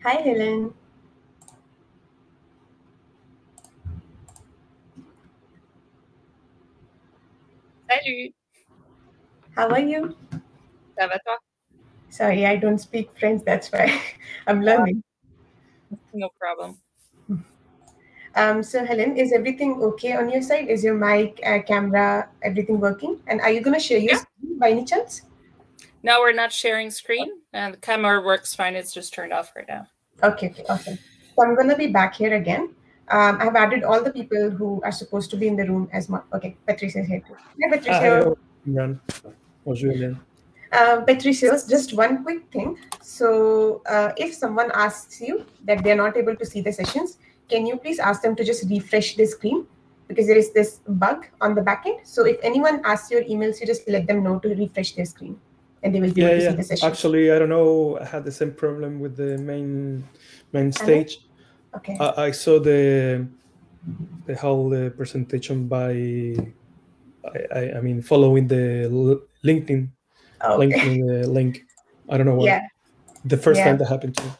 Hi, Helen. Salut, How are you? ça va toi? Sorry, I don't speak French. That's why I'm learning. No problem. So, Helen, is everything okay on your side? Is your mic, camera, everything working? And are you going to share your Yeah. screen by any chance? No, we're not sharing screen, and the camera works fine. It's just turned off right now. Okay, awesome. So, I'm going to be back here again. I've added all the people who are supposed to be in the room as well. Okay, Patricia is here too. Hi, Patricia. Hi, Imran. Bonjour, Hélène. Patricia, just one quick thing. So, if someone asks you that they're not able to see the sessions, can you please ask them to just refresh the screen? Because there is this bug on the back end. So, if anyone asks your emails, you just let them know to refresh their screen and they will be able to see the session. Actually, I don't know. I had the same problem with the main stage. Okay. I saw the whole presentation by, I mean, following the LinkedIn link. I don't know why. Yeah. The first time that happened to me.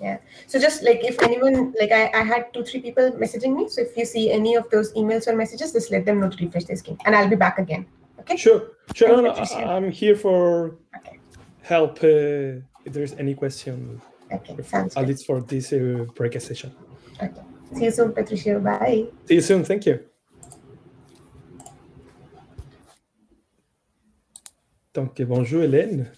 Yeah. So just like if anyone, like I had 2-3 people messaging me. So if you see any of those emails or messages, just let them know to refresh their screen and I'll be back again. Okay. Sure. No, I'm here for help if there's any question. Okay. Sounds at good. least for this break session. Okay. See you soon, Patricia. Bye. See you soon. Thank you. Donc, bonjour Hélène.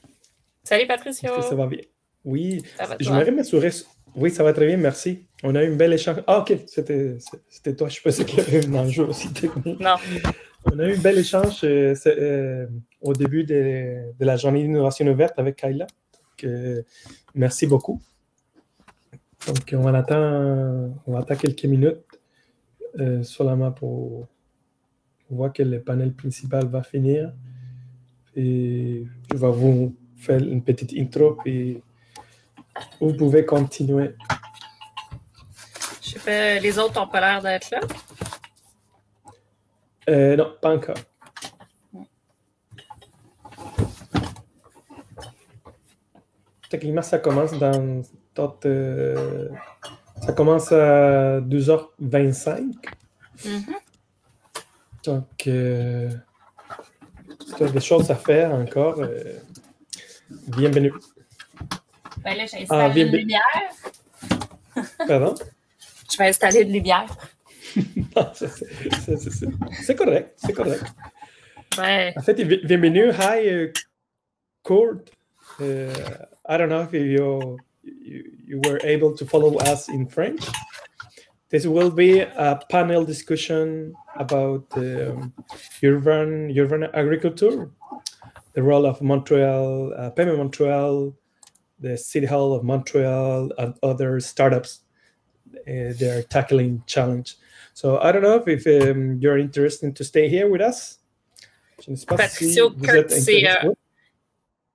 Salut Patricia. Est-ce que ça va bien? Oui. Ça va, J'aimerais m'assurer. Oui, ça va très bien, merci. On a eu une belle échange. Ah, ok, c'était toi. Je pensais qu'il y avait un enjeu aussi technique. Non. On a eu une belle échange au début de la journée d'innovation ouverte avec Kayla. Donc, merci beaucoup. Donc, on attend quelques minutes seulement pour voir que le panel principal va finir. Et je vais vous faire une petite intro et vous pouvez continuer. Je sais pas, les autres n'ont pas l'air d'être là? Non, pas encore. Techniquement, ça commence ça commence à 2h25. Donc, si tu as des choses à faire encore, bienvenue. Ben là, j'ai installé une lumière. Pardon? Je vais installer une lumière. Non, c'est correct, c'est correct. Ouais. En fait, bienvenue. Hi, Kurt. I don't know if you were able to follow us in French. This will be a panel discussion about urban agriculture, the role of Montreal, PME Montreal, the City Hall of Montreal, and other startups. They're tackling challenge. So I don't know if you're interested to stay here with us. Je ne sais pas si vous êtes intéressé.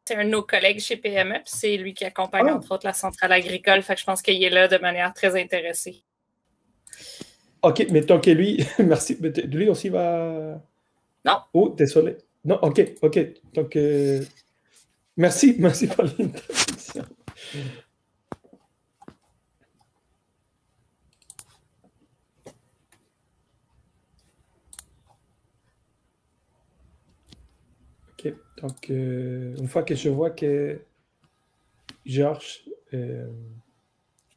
C'est un de nos collègues chez PME, puis c'est lui qui accompagne entre autres la centrale agricole. Fait que je pense qu'il est là de manière très intéressée. OK, mais tant que lui, merci. Lui aussi va. Non. Oh, désolé. Non, OK. Donc, merci pour l'intervention. OK, donc, une fois que je vois que Georges,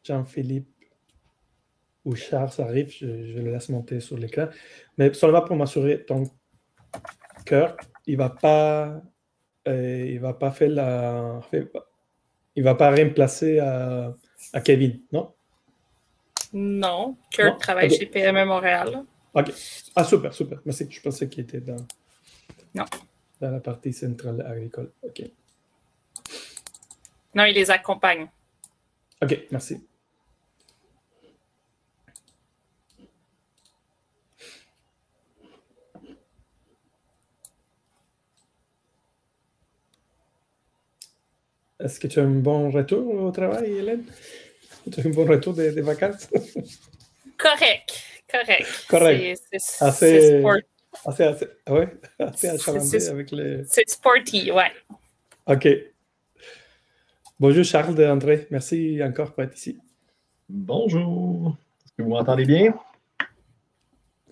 Jean-Philippe ou Charles arrive, je le laisse monter sur l'écran. Mais seulement pour m'assurer, ton cœur, il va pas remplacer à Kevin, non? Non, Kurt travaille chez PME Montréal. OK. Ah, super. Merci. Je pensais qu'il était dans la partie centrale agricole. OK. Non, il les accompagne. OK, merci. Est-ce que tu as un bon retour au travail, Hélène? Tu as un bon retour des vacances? Correct. C'est assez achalandé avec les... C'est sporty, ouais. OK. Bonjour Charles de André, merci encore pour être ici. Bonjour. Est-ce que vous m'entendez bien?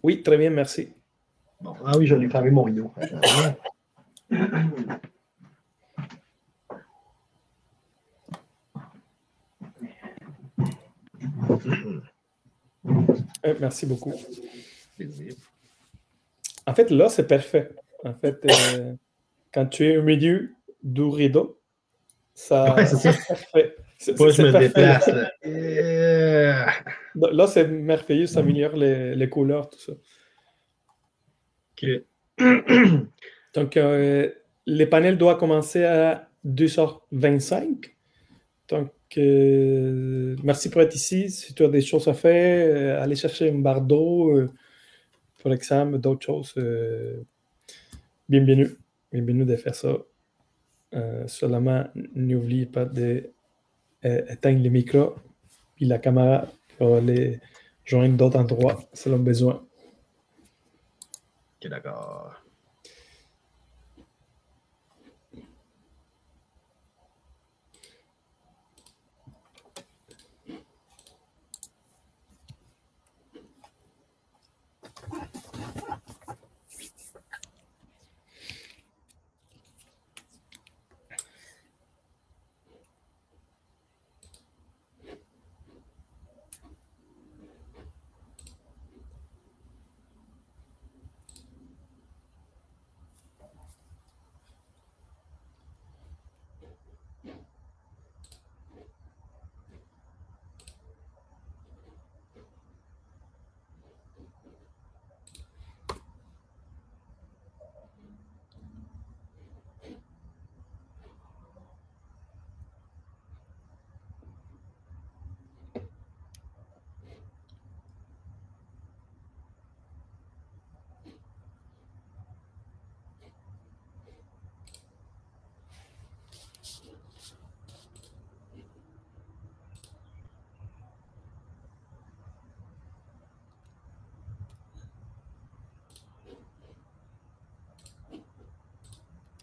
Oui, très bien, merci. Bon. Ah oui, je l'ai fermé mon rideau. Merci beaucoup. Plaisir. En fait, là, c'est parfait. En fait, quand tu es au milieu du rideau, ça, Ouais, c'est parfait. Moi, je me parfait. déplace. Là, Là, c'est merveilleux, ça améliore les couleurs, tout ça. OK. Donc, les panels doivent commencer à 2h25. Donc, merci pour être ici. Si tu as des choses à faire, aller chercher un bar d'eau, pour l'examen, d'autres choses, bienvenue. Bienvenue de faire ça. Seulement, n'oubliez pas d'éteindre le micro et la caméra pour aller joindre d'autres endroits selon besoin. OK, d'accord.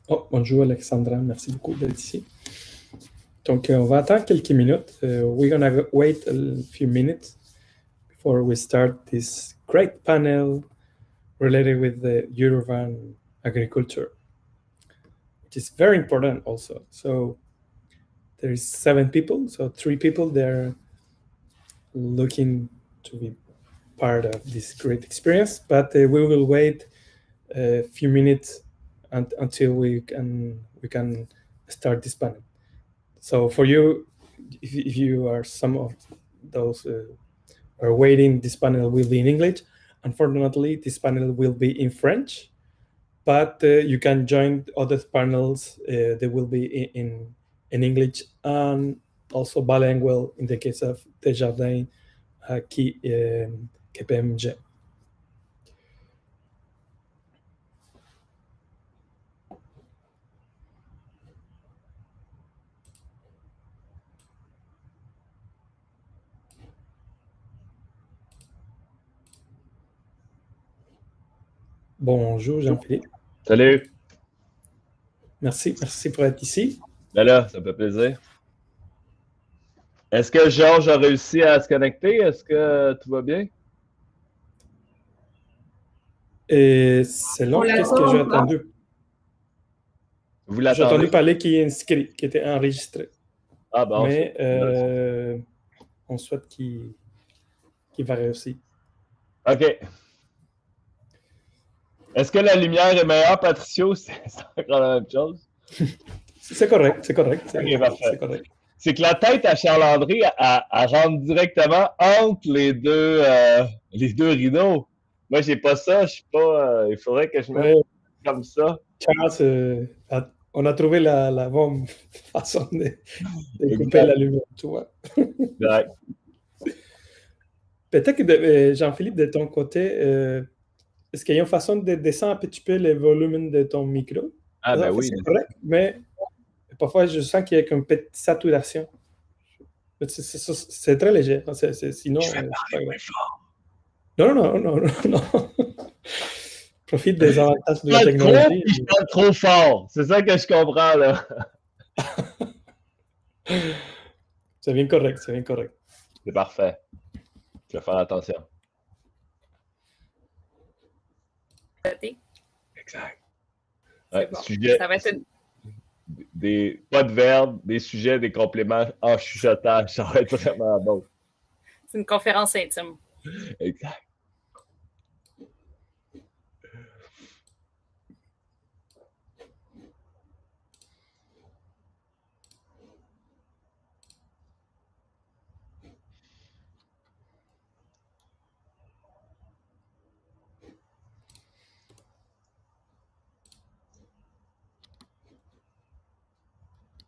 Oh, bonjour Alexandra, merci beaucoup d'être ici. Donc, on va attendre quelques minutes. We're going to wait a few minutes before we start this great panel related with the urban agriculture, which is very important also. So, there's 7 people, so 3 people, they're looking to be part of this great experience, but we will wait a few minutes until we can start this panel. So for you, if you are some of those are waiting, this panel will be in English. Unfortunately, this panel will be in French, but you can join other panels. They will be in English and also bilingual in the case of Desjardins KPMG. Bonjour Jean-Philippe. Salut. Merci pour être ici. Ben là, ça me fait plaisir. Est-ce que Georges a réussi à se connecter? Est-ce que tout va bien? Et c'est long, qu'est-ce que j'ai entendu? Vous J'ai entendu l'attendez? parler qui est inscrit, qui était enregistré. Ah ben, Mais on souhaite qu'il va réussir. OK. Est-ce que la lumière est meilleure, Patricio? C'est encore la même chose? C'est correct, c'est correct. Ok, parfait. C'est correct. C'est que la tête à Charles-André, elle rentre directement entre les deux rideaux. Moi, j'ai pas ça. Je suis pas. Il faudrait que je me mette comme ça. Charles, on a trouvé la bonne façon de couper la lumière, tu vois. Direct. Peut-être que Jean-Philippe, de ton côté, est-ce qu'il y a une façon de descendre un petit peu le volume de ton micro? Ah ben oui. C'est correct, mais parfois je sens qu'il y a une petite saturation. C'est très léger. Sinon, Je vais parler plus fort. Non. Profite des avantages de la technologie. Je parle trop fort. C'est ça que je comprends, là. C'est bien correct, c'est bien correct. C'est parfait. Je vais faire attention. Exact. Ouais, Bon. sujet, Ça va être pas de verbes, des sujets, des compléments en chuchotage. Ça va être vraiment bon. une conférence intime. Exact.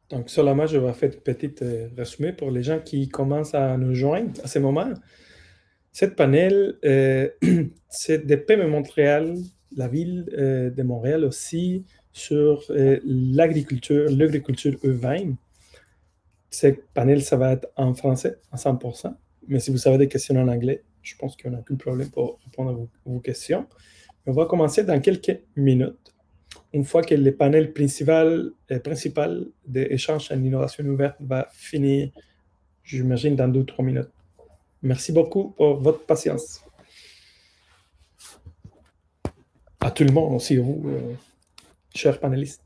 Donc, seulement, je vais faire un petit résumé pour les gens qui commencent à nous joindre à ce moment. Cette panel, c'est de PME Montréal, la ville de Montréal aussi, sur l'agriculture urbaine. Cette panel, ça va être en français, à 100%. Mais si vous avez des questions en anglais, je pense qu'il n'y en a aucun problème pour répondre à vos questions. On va commencer dans quelques minutes. Une fois que le panel principal d'échange en innovation ouverte va finir, j'imagine, dans 2-3 minutes. Merci beaucoup pour votre patience. À tout le monde, aussi vous, chers panélistes.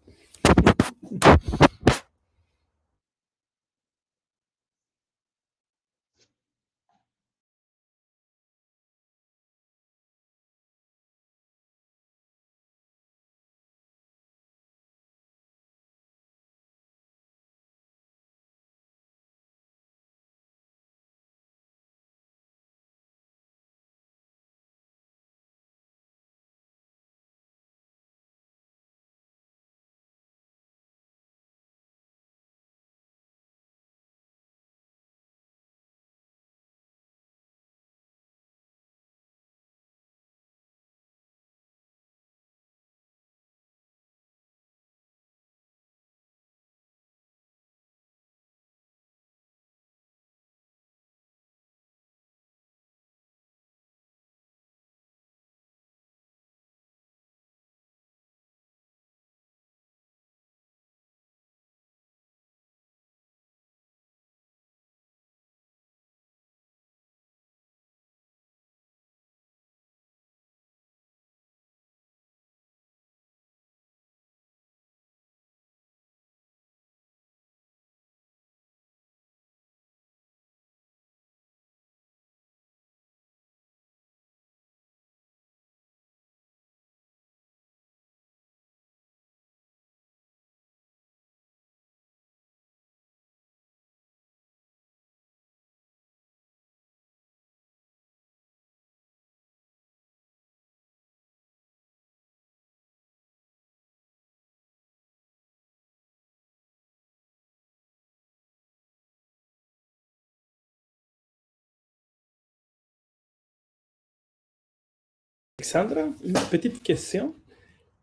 Alexandra, une petite question.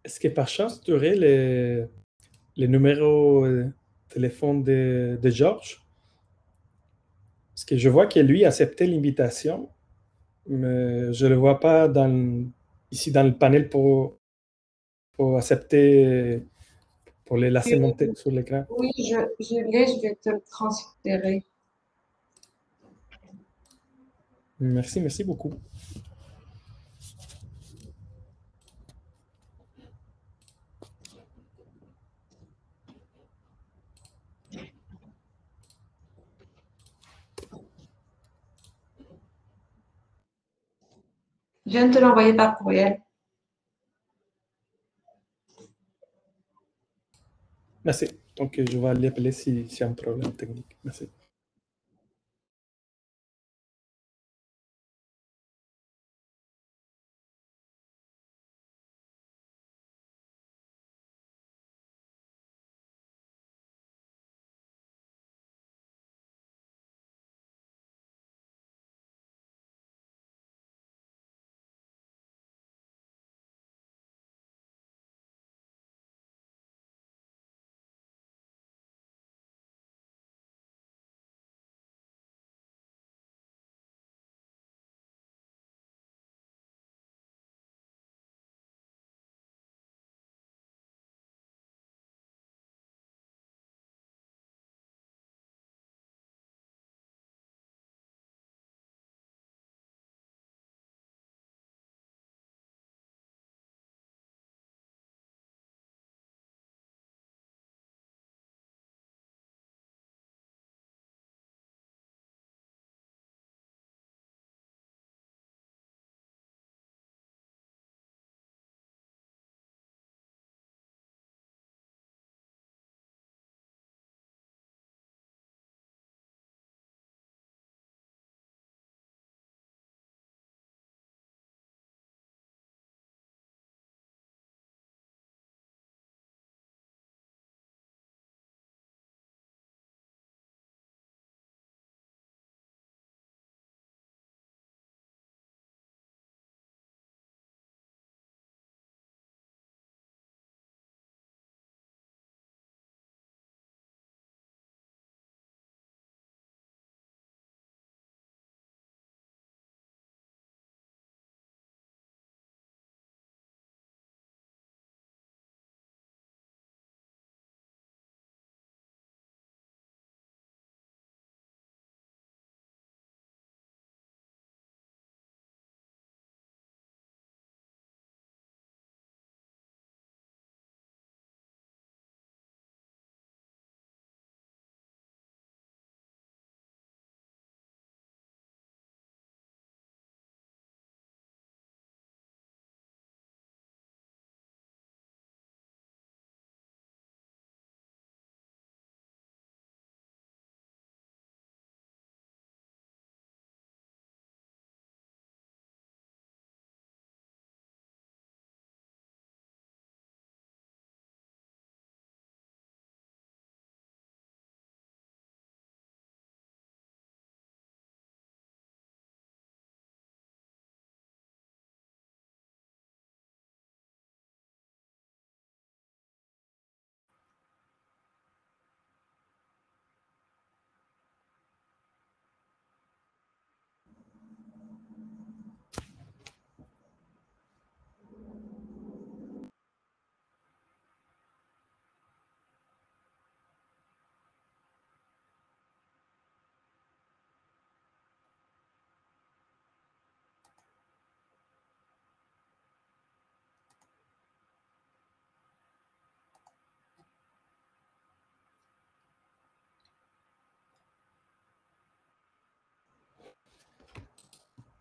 Est-ce que par chance, tu aurais le numéro de téléphone de Georges? Parce que je vois que lui a accepté l'invitation, mais je ne le vois pas ici dans le panel pour accepter, pour les laisser monter sur l'écran. Oui, je l'ai, je vais te le transférer. Merci, merci beaucoup. Je viens de te l'envoyer par courriel. Merci. Donc, je vais l'appeler s'il y a un problème technique. Merci.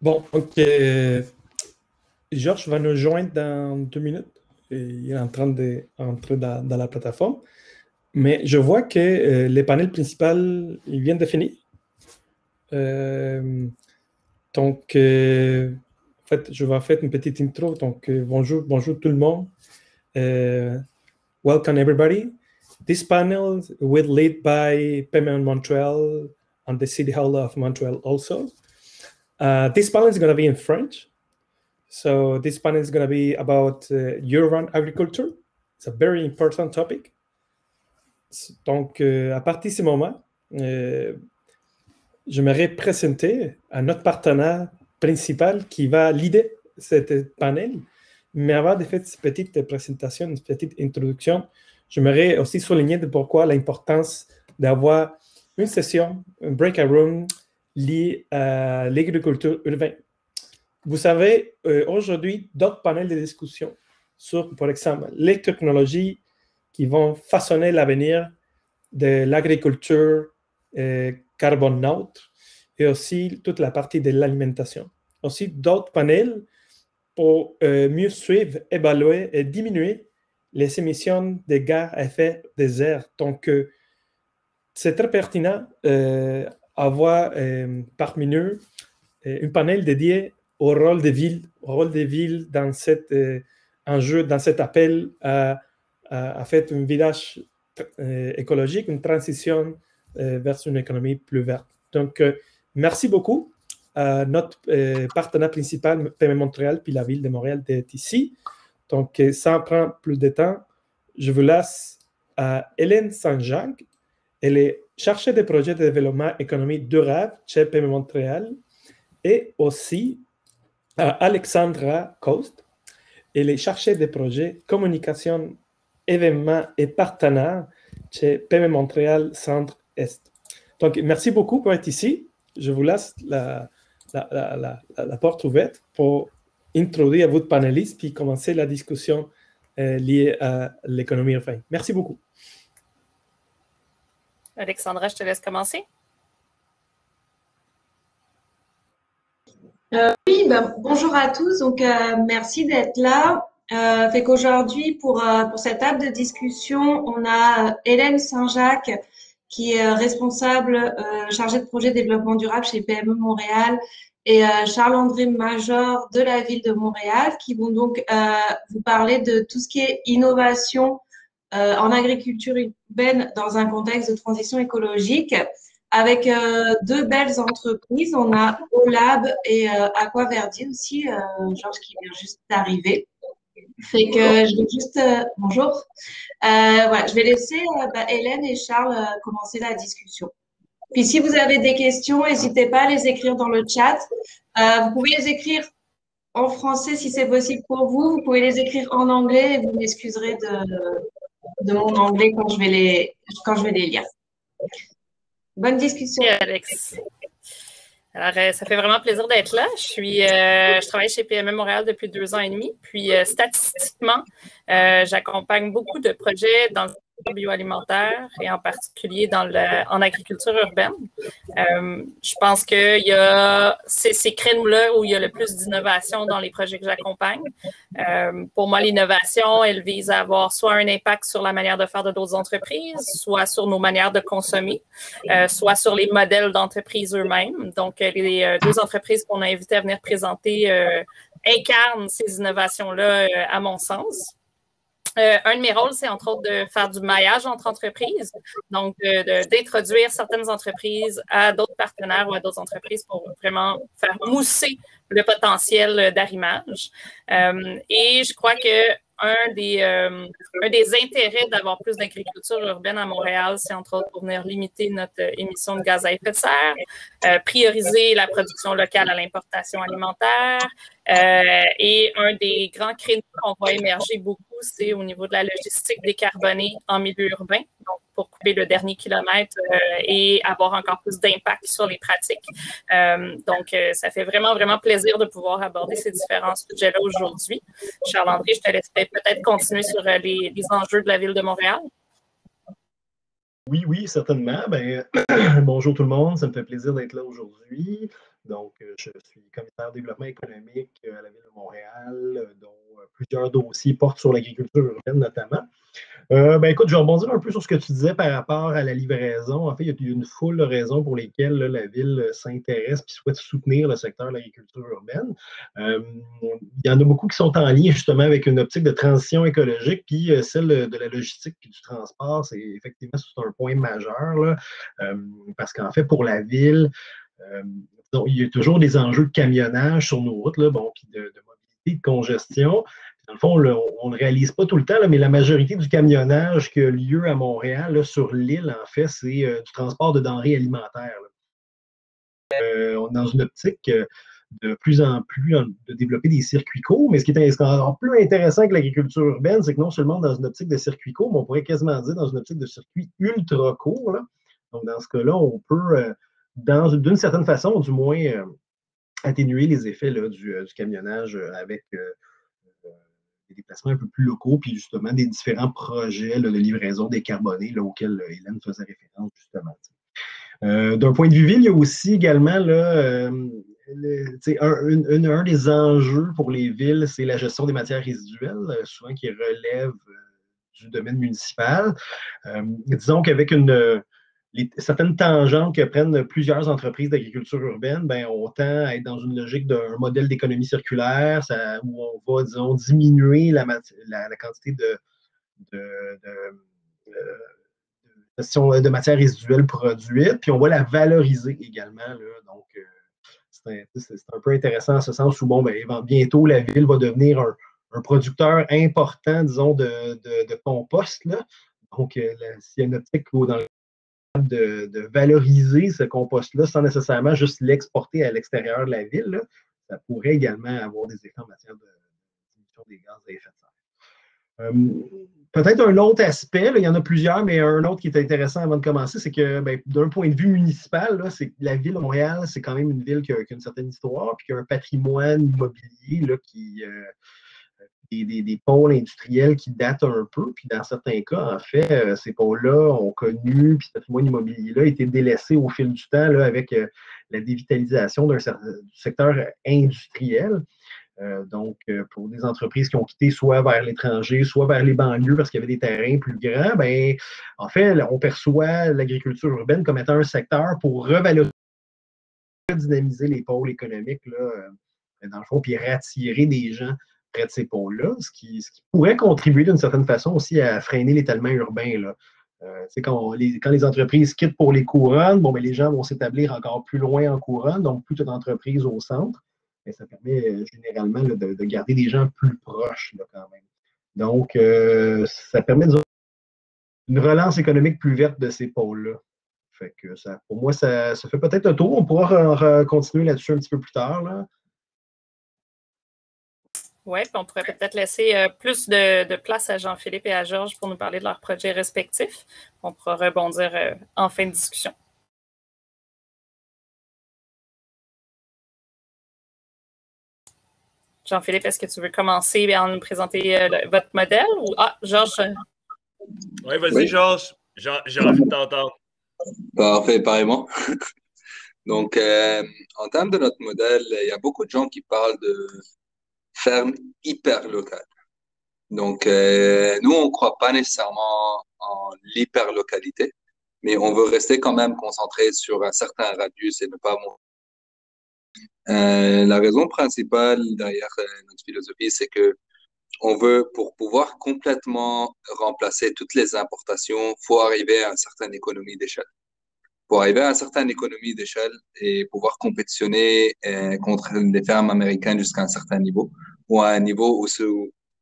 Bon, donc, Georges va nous joindre dans 2 minutes. Il est en train d'entrer dans la plateforme. Mais je vois que les panels principaux, ils viennent de finir. Donc, en fait, je vais faire une petite intro. Donc, bonjour tout le monde. Welcome everybody. This panel will lead by Payment Montreal and the City Hall of Montreal also. This panel is going to be in French. So this panel is going to be about urban agriculture. It's a very important topic. Donc, à partir de ce moment, j'aimerais présenter à notre partenaire principal qui va leader cette panel. Mais avant de faire cette petite présentation, une petite introduction, j'aimerais aussi souligner de pourquoi l'importance d'avoir une session, un breakout room lié à l'agriculture urbaine. Vous savez, aujourd'hui, d'autres panels de discussion sur, par exemple, les technologies qui vont façonner l'avenir de l'agriculture carbone neutre et aussi toute la partie de l'alimentation. Aussi, d'autres panels pour mieux suivre, évaluer et diminuer les émissions de gaz à effet de serre. Donc, c'est très pertinent avoir parmi nous un panel dédié au rôle des villes dans cet enjeu, dans cet appel à faire un virage écologique, une transition vers une économie plus verte. Donc, merci beaucoup à notre partenaire principal, Payment Montréal, puis la ville de Montréal d'être ici. Donc, sans prendre plus de temps, je vous laisse à Hélène Saint-Jacques. Elle est chargée de projets de développement économique durable chez Payment Montréal et aussi à Alexandra Coast. Elle est chargée de projets communication, événements et partenaires chez Payment Montréal Centre-Est. Donc, merci beaucoup pour être ici. Je vous laisse la porte ouverte pour introduire votre panéliste puis commencer la discussion liée à l'économie urbaine. Merci beaucoup. Alexandra, je te laisse commencer. Oui, bonjour à tous. Donc, merci d'être là. Fait qu'aujourd'hui, pour cette table de discussion, on a Hélène Saint-Jacques, qui est responsable chargée de projet développement durable chez PME Montréal, et Charles-André Major de la ville de Montréal, qui vont donc vous parler de tout ce qui est innovation en agriculture urbaine dans un contexte de transition écologique, avec deux belles entreprises. On a Olab et Aquaverdi aussi, Georges qui vient juste d'arriver. Fait que je vais juste bonjour. Voilà, je vais laisser Hélène et Charles commencer la discussion. Puis si vous avez des questions, n'hésitez pas à les écrire dans le chat. Vous pouvez les écrire en français si c'est possible pour vous. Vous pouvez les écrire en anglais et vous m'excuserez de mon anglais quand je vais les lire. Bonne discussion. Merci, Alex. Alors, ça fait vraiment plaisir d'être là. Je travaille chez PME Montréal depuis 2 ans et demi. Puis, statistiquement, j'accompagne beaucoup de projets dans le secteur bioalimentaire et en particulier en agriculture urbaine. Je pense qu'il y a ces créneaux-là où il y a le plus d'innovation dans les projets que j'accompagne. Pour moi, l'innovation, elle vise à avoir soit un impact sur la manière de faire de d'autres entreprises, soit sur nos manières de consommer, soit sur les modèles d'entreprise eux-mêmes. Donc, les 2 entreprises qu'on a invitées à venir présenter incarnent ces innovations-là, à mon sens. Un de mes rôles, c'est entre autres de faire du maillage entre entreprises, donc d'introduire certaines entreprises à d'autres partenaires ou à d'autres entreprises pour vraiment faire mousser le potentiel d'arrimage. Et je crois que un des intérêts d'avoir plus d'agriculture urbaine à Montréal, c'est entre autres pour venir limiter notre émission de gaz à effet de serre, prioriser la production locale à l'importation alimentaire. Et un des grands créneaux qu'on va émerger beaucoup, c'est au niveau de la logistique décarbonée en milieu urbain, donc pour couper le dernier kilomètre et avoir encore plus d'impact sur les pratiques. Donc, ça fait vraiment, vraiment plaisir de pouvoir aborder ces différents sujets-là aujourd'hui. Charles-André, je te laisserai peut-être continuer sur les enjeux de la Ville de Montréal. Oui, certainement. Ben, bonjour tout le monde, ça me fait plaisir d'être là aujourd'hui. Donc, je suis commissaire développement économique à la Ville de Montréal, dont plusieurs dossiers portent sur l'agriculture urbaine notamment. Ben écoute, je vais rebondir un peu sur ce que tu disais par rapport à la livraison. En fait, il y a une foule de raisons pour lesquelles là, la Ville s'intéresse et souhaite soutenir le secteur de l'agriculture urbaine. Il y en a beaucoup qui sont en lien justement avec une optique de transition écologique, puis celle de la logistique puis du transport, c'est effectivement c'est un point majeur, là, parce qu'en fait, pour la Ville, donc, il y a toujours des enjeux de camionnage sur nos routes, là, bon, puis de mobilité, de congestion. Dans le fond, on ne réalise pas tout le temps, là, mais la majorité du camionnage qui a lieu à Montréal, là, sur l'île, en fait, c'est du transport de denrées alimentaires. On est dans une optique de plus en plus de développer des circuits courts, mais ce qui est encore plus intéressant que l'agriculture urbaine, c'est que non seulement dans une optique de circuits courts, mais on pourrait quasiment dire dans une optique de circuits ultra courts. Là. Donc, dans ce cas-là, on peut, d'une certaine façon, du moins, atténuer les effets là, du camionnage avec des déplacements un peu plus locaux, puis justement des différents projets là, de livraison décarbonée là, auxquels Hélène faisait référence justement. D'un point de vue ville, il y a aussi également là, un des enjeux pour les villes, c'est la gestion des matières résiduelles, souvent qui relève du domaine municipal. Disons qu'avec certaines tangentes que prennent plusieurs entreprises d'agriculture urbaine, ben, on tend à être dans une logique d'un modèle d'économie circulaire où on va, disons, diminuer la quantité de matières résiduelles produites, puis on va la valoriser également. Là. Donc, c'est un peu intéressant en ce sens où, bon, ben, bientôt, la ville va devenir un producteur important, disons, de compost. Là. Donc, s'il y a une optique dans le de valoriser ce compost-là sans nécessairement juste l'exporter à l'extérieur de la ville, là, ça pourrait également avoir des effets en matière de diminution des gaz à effet de serre. Peut-être un autre aspect, là, il y en a plusieurs, mais un autre qui est intéressant avant de commencer, c'est que ben, d'un point de vue municipal, là, c'est la ville de Montréal, c'est quand même une ville qui a une certaine histoire, puis qui a un patrimoine immobilier là, qui des pôles industriels qui datent un peu, puis dans certains cas, en fait, ces pôles-là ont connu, puis ce patrimoine immobilier-là a été délaissé au fil du temps là, avec la dévitalisation du secteur industriel. Donc, pour des entreprises qui ont quitté soit vers l'étranger, soit vers les banlieues parce qu'il y avait des terrains plus grands, ben, en fait, on perçoit l'agriculture urbaine comme étant un secteur pour revaloriser, dynamiser les pôles économiques, là, dans le fond, puis rattirer des gens près de ces pôles-là, ce qui pourrait contribuer d'une certaine façon aussi à freiner l'étalement urbain. Là. Quand les entreprises quittent pour les couronnes, bon, ben, les gens vont s'établir encore plus loin en couronne, donc plus d'entreprises au centre. Mais ça permet généralement là, de garder des gens plus proches là, quand même. Donc, ça permet une relance économique plus verte de ces pôles-là. Fait que pour moi, ça fait peut-être un tour. On pourra continuer là-dessus un petit peu plus tard. Là. Oui, puis on pourrait peut-être laisser plus de place à Jean-Philippe et à Georges pour nous parler de leurs projets respectifs. On pourra rebondir en fin de discussion. Jean-Philippe, est-ce que tu veux commencer en nous présenter votre modèle? Ou... Ah, Georges. Oui, vas-y, Georges. J'ai envie de t'entendre. Parfait, pareillement. Donc, en termes de notre modèle, il y a beaucoup de gens qui parlent de ferme hyper locale. Donc, nous, on ne croit pas nécessairement en l'hyperlocalité, mais on veut rester quand même concentré sur un certain radius et ne pas monter. La raison principale derrière notre philosophie, c'est que on veut, pour pouvoir complètement remplacer toutes les importations, faut arriver à une certaine économie d'échelle. Pour arriver à une certaine économie d'échelle et pouvoir compétitionner contre les fermes américaines jusqu'à un certain niveau, ou à un niveau où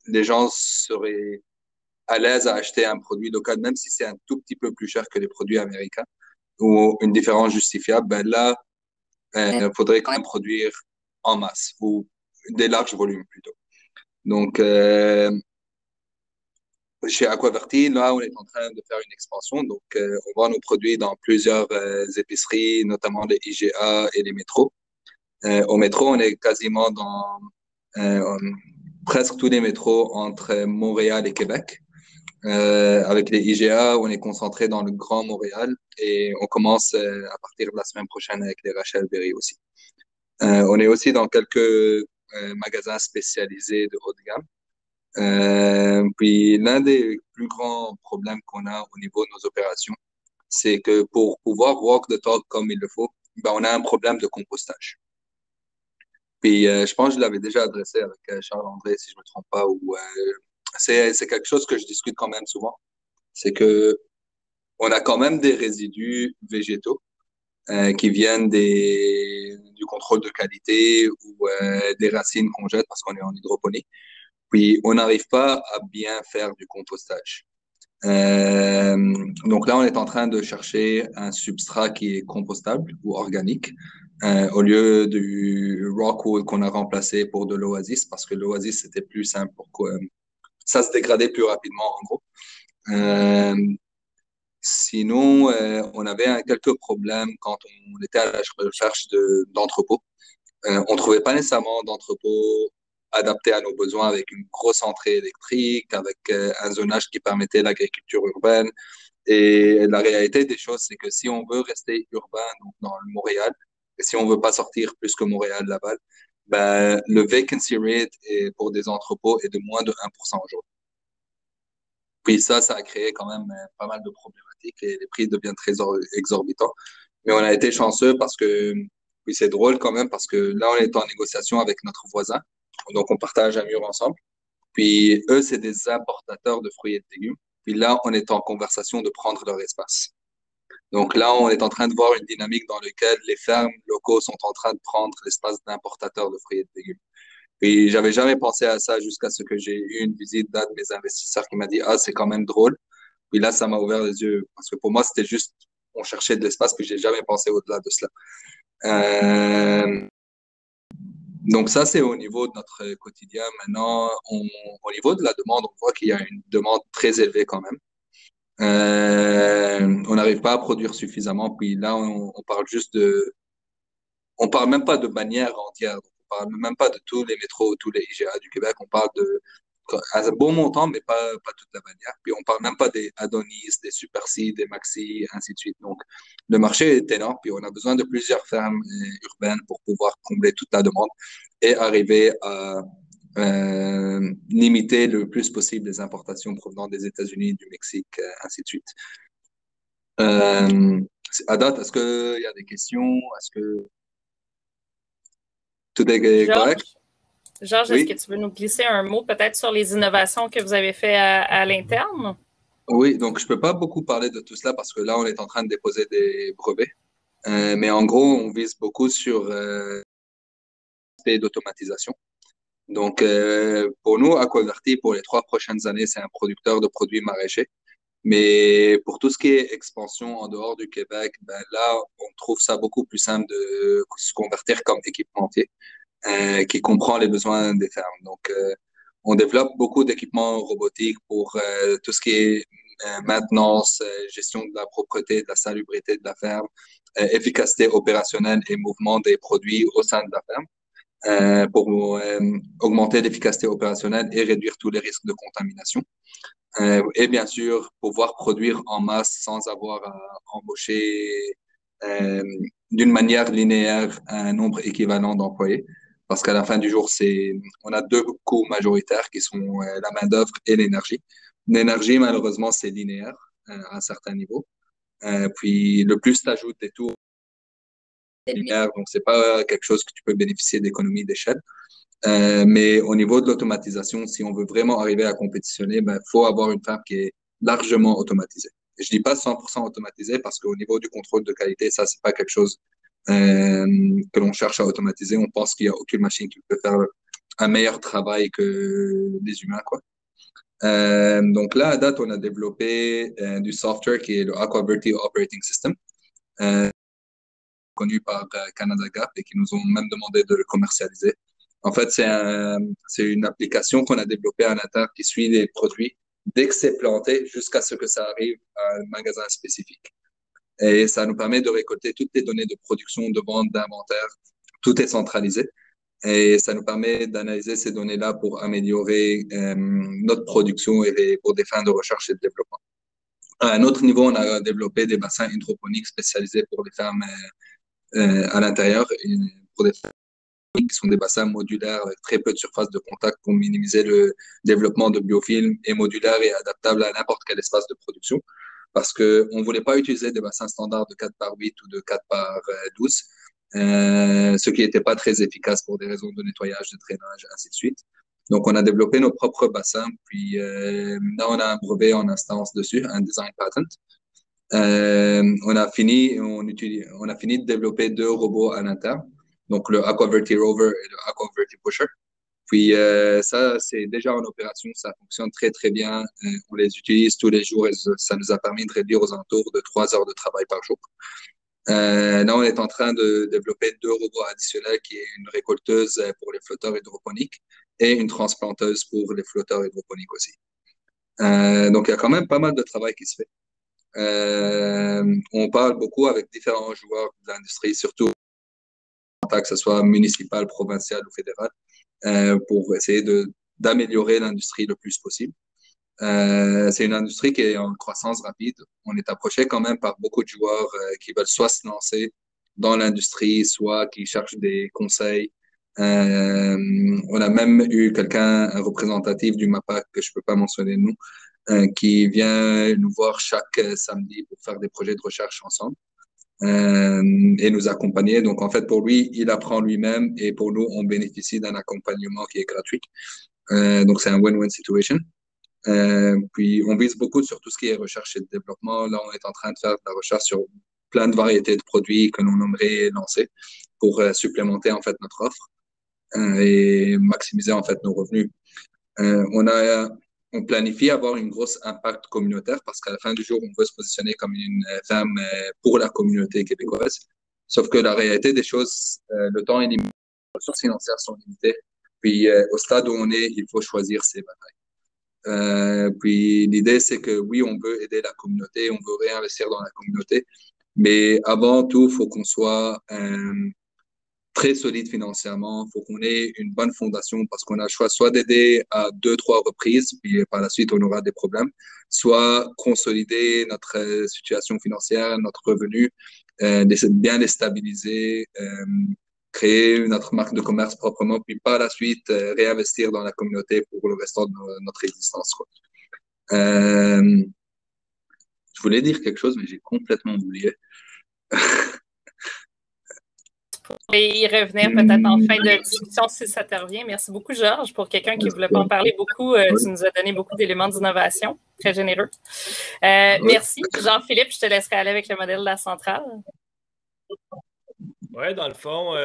les gens seraient à l'aise à acheter un produit local, même si c'est un tout petit peu plus cher que les produits américains, ou une différence justifiable, ben là, faudrait quand même produire en masse, ou des larges volumes plutôt. Donc, chez Aquaverti, là, on est en train de faire une expansion. Donc, on vend nos produits dans plusieurs épiceries, notamment les IGA et les métros. Au métro, on est quasiment dans presque tous les métros entre Montréal et Québec. Avec les IGA, on est concentré dans le Grand Montréal et on commence à partir de la semaine prochaine avec les Rachel Berry aussi. On est aussi dans quelques magasins spécialisés de haut de gamme. Puis l'un des plus grands problèmes qu'on a au niveau de nos opérations, c'est que pour pouvoir walk the talk comme il le faut, ben, on a un problème de compostage. Puis je pense que je l'avais déjà adressé avec Charles-André, si je ne me trompe pas, ou c'est quelque chose que je discute quand même souvent. C'est que on a quand même des résidus végétaux qui viennent du contrôle de qualité ou des racines qu'on jette parce qu'on est en hydroponie. Puis, on n'arrive pas à bien faire du compostage. Donc là, on est en train de chercher un substrat qui est compostable ou organique au lieu du rockwool qu'on a remplacé pour de l'oasis parce que l'oasis, c'était plus simple pour que ça se dégradait plus rapidement, en gros. Sinon, on avait quelques problèmes quand on était à la recherche d'entrepôts. On ne trouvait pas nécessairement d'entrepôts adaptés à nos besoins avec une grosse entrée électrique, avec un zonage qui permettait l'agriculture urbaine. Et la réalité des choses, c'est que si on veut rester urbain donc dans le Montréal, et si on ne veut pas sortir plus que Montréal-Laval, ben, le vacancy rate pour des entrepôts est de moins de 1% aujourd'hui. Puis ça a créé quand même pas mal de problématiques et les prix deviennent très exorbitants. Mais on a été chanceux parce que, oui, c'est drôle quand même parce que là, on est en négociation avec notre voisin. Donc, on partage un mur ensemble. Puis eux, c'est des importateurs de fruits et de légumes. Puis là, on est en conversation de prendre leur espace. Donc là, on est en train de voir une dynamique dans laquelle les fermes locaux sont en train de prendre l'espace d'importateurs de fruits et de légumes. Puis j'avais jamais pensé à ça jusqu'à ce que j'ai eu une visite d'un de mes investisseurs qui m'a dit ah c'est quand même drôle. Puis là ça m'a ouvert les yeux parce que pour moi c'était juste on cherchait de l'espace puis j'ai jamais pensé au-delà de cela. Donc ça c'est au niveau de notre quotidien. Maintenant au niveau de la demande on voit qu'il y a une demande très élevée quand même. On n'arrive pas à produire suffisamment puis là on parle juste on parle même pas de bannières entières. On parle même pas de tous les métros, tous les IGA du Québec. On parle de un bon montant, mais pas toute la bannière. Puis on parle même pas des Adonis, des Super C, des Maxi, ainsi de suite. Donc le marché est énorme. Puis on a besoin de plusieurs fermes urbaines pour pouvoir combler toute la demande et arriver à limiter le plus possible les importations provenant des États-Unis, du Mexique, ainsi de suite. À date, est-ce qu'il y a des questions? Est-ce que tout est correct? Georges, oui? Est-ce que tu veux nous glisser un mot peut-être sur les innovations que vous avez faites à l'interne? Oui, donc je ne peux pas beaucoup parler de tout cela parce que là, on est en train de déposer des brevets. Mais en gros, on vise beaucoup sur l'aspect d'automatisation. Donc, pour nous, Aquaverti, pour les 3 prochaines années, c'est un producteur de produits maraîchers. Mais pour tout ce qui est expansion en dehors du Québec, ben là, on trouve ça beaucoup plus simple de se convertir comme équipementier qui comprend les besoins des fermes. Donc, on développe beaucoup d'équipements robotiques pour tout ce qui est maintenance, gestion de la propreté, de la salubrité de la ferme, efficacité opérationnelle et mouvement des produits au sein de la ferme pour augmenter l'efficacité opérationnelle et réduire tous les risques de contamination. Et bien sûr, pouvoir produire en masse sans avoir à embaucher d'une manière linéaire un nombre équivalent d'employés. Parce qu'à la fin du jour, on a 2 coûts majoritaires qui sont la main-d'œuvre et l'énergie. L'énergie, malheureusement, c'est linéaire à un certain niveau. Puis le plus tu ajoutes des tours linéaires, donc c'est pas quelque chose que tu peux bénéficier d'économies d'échelle. Mais au niveau de l'automatisation, si on veut vraiment arriver à compétitionner, ben, faut avoir une ferme qui est largement automatisée. Et je dis pas 100% automatisée parce qu'au niveau du contrôle de qualité, ça, c'est pas quelque chose que l'on cherche à automatiser. On pense qu'il n'y a aucune machine qui peut faire un meilleur travail que les humains, quoi. Donc là, à date, on a développé du software qui est le Aquaverti Operating System, connu par Canada Gap et qui nous ont même demandé de le commercialiser. En fait, c'est une application qu'on a développée à l'intérieur qui suit les produits dès que c'est planté jusqu'à ce que ça arrive à un magasin spécifique. Et ça nous permet de récolter toutes les données de production, de vente, d'inventaire. Tout est centralisé. Et ça nous permet d'analyser ces données-là pour améliorer notre production et pour des fins de recherche et de développement. À un autre niveau, on a développé des bassins hydroponiques spécialisés pour les fermes à l'intérieur, pour des fermes qui sont des bassins modulaires avec très peu de surface de contact pour minimiser le développement de biofilms et modulaires et adaptables à n'importe quel espace de production. Parce qu'on ne voulait pas utiliser des bassins standards de 4 par 8 ou de 4 par 12, ce qui n'était pas très efficace pour des raisons de nettoyage, de drainage, ainsi de suite. Donc, on a développé nos propres bassins, puis là, on a un brevet en instance dessus, un design patent. On a fini de développer 2 robots à l'interne, donc le Aquaverti Rover et le Aquaverti Pusher. Puis ça, c'est déjà en opération, ça fonctionne très, très bien. On les utilise tous les jours et ça nous a permis de réduire aux alentours de 3 heures de travail par jour. Là, on est en train de développer 2 robots additionnels qui est une récolteuse pour les flotteurs hydroponiques et une transplanteuse pour les flotteurs hydroponiques aussi. Donc, il y a quand même pas mal de travail qui se fait. On parle beaucoup avec différents joueurs de l'industrie, surtout que ce soit municipal, provincial ou fédéral, pour essayer d'améliorer l'industrie le plus possible. C'est une industrie qui est en croissance rapide. On est approché quand même par beaucoup de joueurs qui veulent soit se lancer dans l'industrie, soit qui cherchent des conseils. On a même eu un représentatif du MAPAC, que je peux pas mentionner de nous, qui vient nous voir chaque samedi pour faire des projets de recherche ensemble et nous accompagner. Donc, en fait, pour lui, il apprend lui-même et pour nous, on bénéficie d'un accompagnement qui est gratuit. Donc, c'est un win-win situation. Puis, on vise beaucoup sur tout ce qui est recherche et développement. Là, on est en train de faire de la recherche sur plein de variétés de produits que l'on aimerait lancer pour supplémenter, en fait, notre offre et maximiser, en fait, nos revenus. On planifie avoir une grosse impact communautaire parce qu'à la fin du jour, on veut se positionner comme une ferme pour la communauté québécoise. Sauf que la réalité des choses, le temps est limité, les ressources financières sont limitées. Puis, au stade où on est, il faut choisir ses batailles. Puis l'idée, c'est que oui, on veut aider la communauté, on veut réinvestir dans la communauté, mais avant tout, il faut qu'on soit très solide financièrement, il faut qu'on ait une bonne fondation parce qu'on a le choix soit d'aider à 2-3 reprises, puis par la suite, on aura des problèmes, soit consolider notre situation financière, notre revenu, bien les stabiliser, créer notre marque de commerce proprement, puis par la suite, réinvestir dans la communauté pour le restant de notre existence, quoi. Je voulais dire quelque chose, mais j'ai complètement oublié. Et y revenir peut-être en fin de discussion si ça te revient. Merci beaucoup, Georges. Pour quelqu'un qui ne voulait pas en parler beaucoup, tu nous as donné beaucoup d'éléments d'innovation. Très généreux. Merci. Jean-Philippe, je te laisserai aller avec le modèle de la centrale. Oui, dans le fond,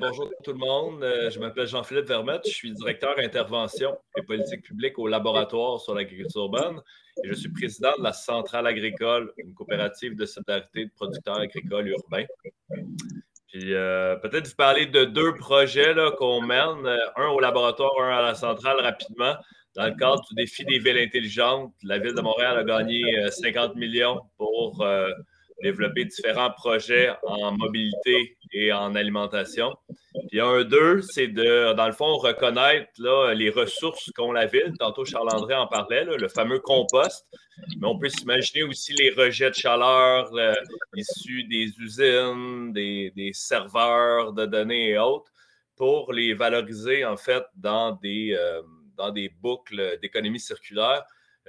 bonjour tout le monde. Je m'appelle Jean-Philippe Vermette. Je suis directeur intervention et politique publique au laboratoire sur l'agriculture urbaine. Et je suis président de la Centrale agricole, une coopérative de solidarité de producteurs agricoles urbains. Puis peut-être vous parler de 2 projets qu'on mène, un au laboratoire, un à la centrale rapidement. Dans le cadre du défi des villes intelligentes, la Ville de Montréal a gagné 50 millions pour développer différents projets en mobilité et en alimentation. Puis 2, c'est de, dans le fond, reconnaître là, les ressources qu'ont la ville. Tantôt, Charles-André en parlait, là, le fameux compost. Mais on peut s'imaginer aussi les rejets de chaleur issus des usines, des serveurs de données et autres, pour les valoriser, en fait, dans des boucles d'économie circulaire.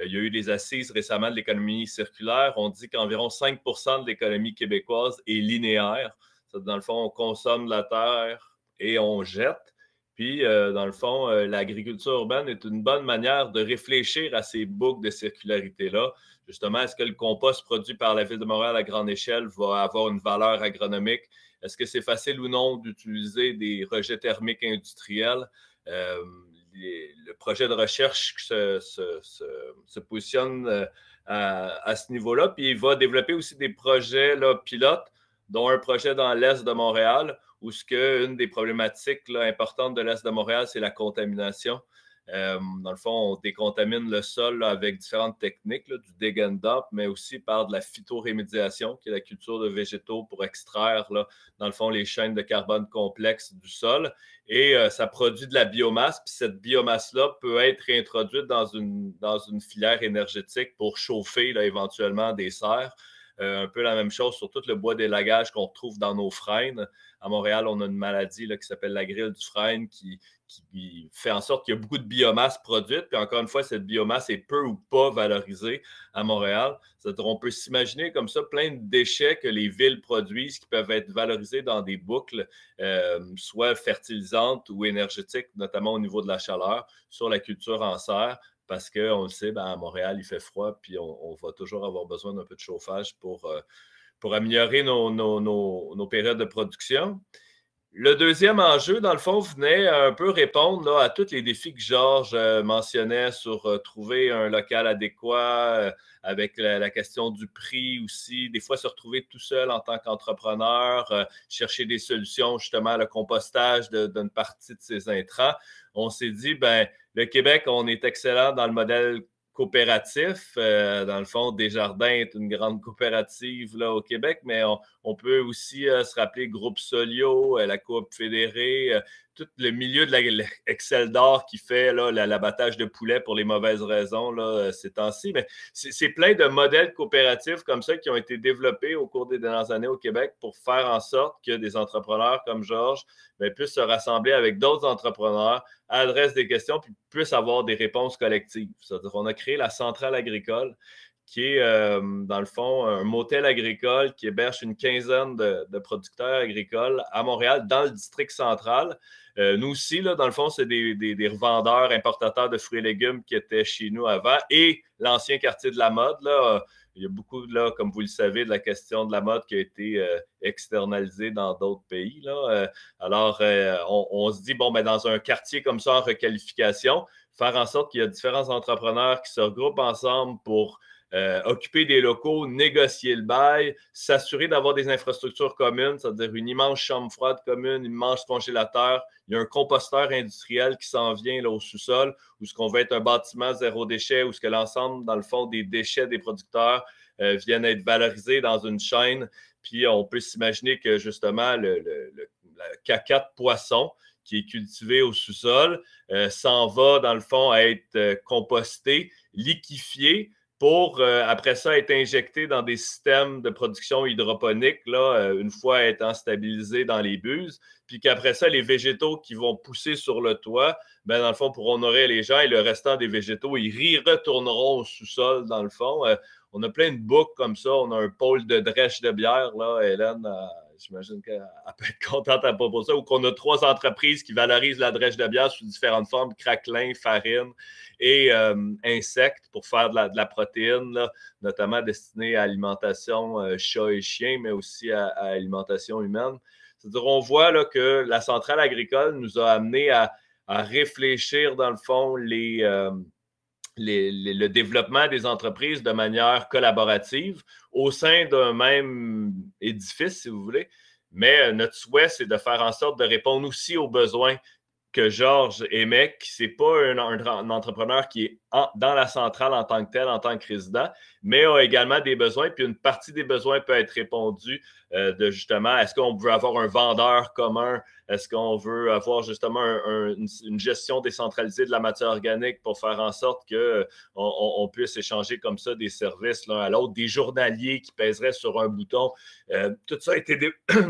Il y a eu des assises récemment de l'économie circulaire. On dit qu'environ 5 % de l'économie québécoise est linéaire. Ça, dans le fond, on consomme la terre et on jette. Puis, dans le fond, l'agriculture urbaine est une bonne manière de réfléchir à ces boucles de circularité-là. Justement, est-ce que le compost produit par la Ville de Montréal à grande échelle va avoir une valeur agronomique? Est-ce que c'est facile ou non d'utiliser des rejets thermiques industriels? Le projet de recherche se positionne à ce niveau-là. Puis il va développer aussi des projets là, pilotes, dont un projet dans l'Est de Montréal, où une des problématiques là, importantes de l'Est de Montréal, c'est la contamination. Dans le fond, on décontamine le sol là, avec différentes techniques, là, du dig and dump, mais aussi par de la phytorémédiation, qui est la culture de végétaux pour extraire, là, dans le fond, les chaînes de carbone complexes du sol. Et ça produit de la biomasse, puis cette biomasse-là peut être réintroduite dans une filière énergétique pour chauffer là, éventuellement des serres. Un peu la même chose sur tout le bois d'élagage qu'on retrouve dans nos frênes. À Montréal, on a une maladie là, qui s'appelle la grille du frêne qui fait en sorte qu'il y a beaucoup de biomasse produite. Puis encore une fois, cette biomasse est peu ou pas valorisée à Montréal. C'est-à-dire, on peut s'imaginer comme ça plein de déchets que les villes produisent qui peuvent être valorisés dans des boucles, soit fertilisantes ou énergétiques, notamment au niveau de la chaleur, sur la culture en serre. Parce qu'on le sait, à Montréal, il fait froid, puis on va toujours avoir besoin d'un peu de chauffage pour améliorer nos périodes de production. Le deuxième enjeu, dans le fond, venait un peu répondre là, à tous les défis que Georges mentionnait sur trouver un local adéquat, avec la question du prix aussi, des fois se retrouver tout seul en tant qu'entrepreneur, chercher des solutions justement à le compostage d'une partie de ses intrants. On s'est dit, le Québec, on est excellent dans le modèle coopératif. Dans le fond, Desjardins est une grande coopérative là, au Québec, mais on peut aussi se rappeler Groupe Solio, la Coop Fédérée, tout le milieu de l'Excel d'or qui fait l'abattage de poulet pour les mauvaises raisons là, ces temps-ci. Mais c'est plein de modèles coopératifs comme ça qui ont été développés au cours des dernières années au Québec pour faire en sorte que des entrepreneurs comme Georges puissent se rassembler avec d'autres entrepreneurs, adressent des questions puis puissent avoir des réponses collectives. C'est-à-dire qu'on a créé la Centrale agricole qui est, dans le fond, un motel agricole qui héberge une quinzaine de producteurs agricoles à Montréal, dans le district central. Nous aussi, là, dans le fond, c'est des revendeurs, importateurs de fruits et légumes qui étaient chez nous avant, et l'ancien quartier de la mode. Là, il y a beaucoup, là, comme vous le savez, de la question de la mode qui a été externalisée dans d'autres pays. Là. Alors, on se dit, dans un quartier comme ça en requalification, faire en sorte qu'il y a différents entrepreneurs qui se regroupent ensemble pour occuper des locaux, négocier le bail, s'assurer d'avoir des infrastructures communes, c'est-à-dire une immense chambre froide commune, une immense congélateur. Il y a un composteur industriel qui s'en vient là, au sous-sol, où ce qu'on va être un bâtiment zéro déchet, où ce que l'ensemble, dans le fond, des déchets des producteurs viennent être valorisés dans une chaîne. Puis on peut s'imaginer que justement, le caca de poisson qui est cultivé au sous-sol s'en va, dans le fond, à être composté, liquéfié, pour, après ça, être injecté dans des systèmes de production hydroponique, là, une fois étant stabilisé dans les buses, puis qu'après ça, les végétaux qui vont pousser sur le toit, dans le fond, pourront nourrir les gens, et le restant des végétaux, ils retourneront au sous-sol, dans le fond. On a plein de boucs comme ça. On a un pôle de drèche de bière, là, Hélène. J'imagine qu'elle peut être contente à propos de ça, ou qu'on a 3 entreprises qui valorisent la drèche de bière sous différentes formes, craquelin, farine et insectes pour faire de la protéine, là, notamment destinée à alimentation chat et chien, mais aussi à alimentation humaine. C'est-à-dire, on voit là, que la centrale agricole nous a amené à réfléchir, dans le fond, le développement des entreprises de manière collaborative au sein d'un même édifice, si vous voulez. Mais notre souhait, c'est de faire en sorte de répondre aussi aux besoins que Georges émet, qui n'est pas un entrepreneur qui est dans la centrale en tant que tel, en tant que résident, mais a également des besoins. Puis une partie des besoins peut être répondue de justement, est-ce qu'on veut avoir un vendeur commun? Est-ce qu'on veut avoir justement une gestion décentralisée de la matière organique pour faire en sorte qu'on puisse échanger comme ça des services l'un à l'autre, des journaliers qui pèseraient sur un bouton? Tout ça a été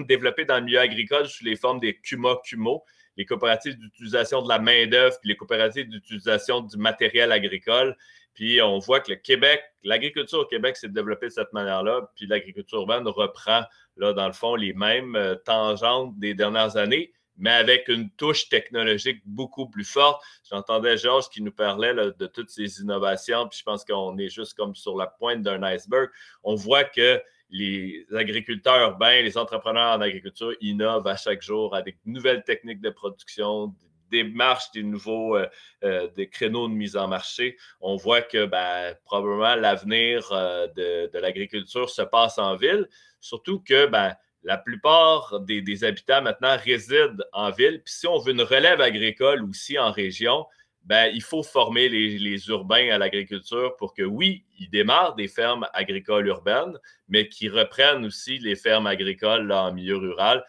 développé dans le milieu agricole sous les formes des CUMA-CUMO, les coopératives d'utilisation de la main-d'œuvre, puis les coopératives d'utilisation du matériel agricole. Puis on voit que le Québec, l'agriculture au Québec s'est développée de cette manière-là, puis l'agriculture urbaine reprend, là, dans le fond, les mêmes tangentes des dernières années, mais avec une touche technologique beaucoup plus forte. J'entendais Georges qui nous parlait là, de toutes ces innovations, puis je pense qu'on est juste comme sur la pointe d'un iceberg. On voit que les agriculteurs urbains, les entrepreneurs en agriculture innovent à chaque jour avec de nouvelles techniques de production, des démarches, des nouveaux des créneaux de mise en marché. On voit que probablement l'avenir de l'agriculture se passe en ville, surtout que la plupart des habitants maintenant résident en ville. Puis si on veut une relève agricole aussi en région, ben, il faut former les urbains à l'agriculture pour que, oui, ils démarrent des fermes agricoles urbaines, mais qu'ils reprennent aussi les fermes agricoles là, en milieu rural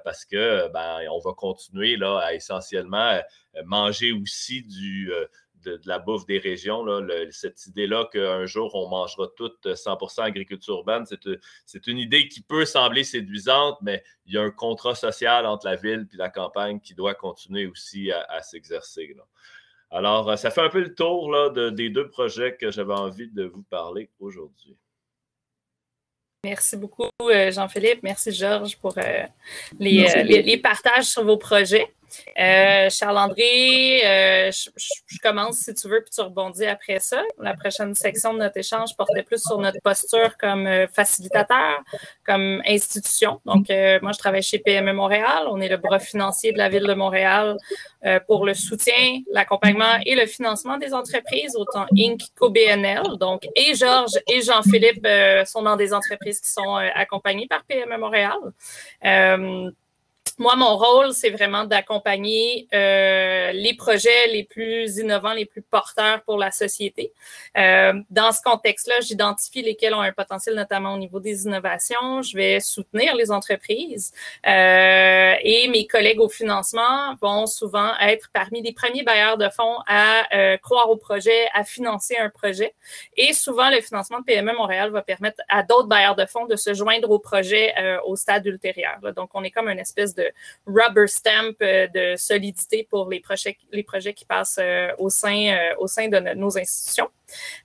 parce que ben, on va continuer là, à essentiellement manger aussi de la bouffe des régions. Là, cette idée-là qu'un jour, on mangera toute 100% agriculture urbaine, c'est une idée qui peut sembler séduisante, mais il y a un contrat social entre la ville et la campagne qui doit continuer aussi à s'exercer. Là. Alors, ça fait un peu le tour là, des deux projets que j'avais envie de vous parler aujourd'hui. Merci beaucoup, Jean-Philippe. Merci, Georges, pour les partages sur vos projets. Charles-André, je commence si tu veux, puis tu rebondis après ça. La prochaine section de notre échange portait plus sur notre posture comme facilitateur, comme institution. Donc, moi, je travaille chez PME Montréal. On est le bras financier de la Ville de Montréal pour le soutien, l'accompagnement et le financement des entreprises, autant Inc. qu'au-BNL. Donc, et Georges et Jean-Philippe sont dans des entreprises qui sont accompagnées par PME Montréal. Moi, mon rôle, c'est vraiment d'accompagner les projets les plus innovants, les plus porteurs pour la société. Dans ce contexte-là, j'identifie lesquels ont un potentiel, notamment au niveau des innovations. Je vais soutenir les entreprises et mes collègues au financement vont souvent être parmi les premiers bailleurs de fonds à croire au projet, à financer un projet. Et souvent, le financement de PME Montréal va permettre à d'autres bailleurs de fonds de se joindre au projet au stade ultérieur. Donc, on est comme une espèce de rubber stamp de solidité pour les projets qui passent au sein de nos institutions.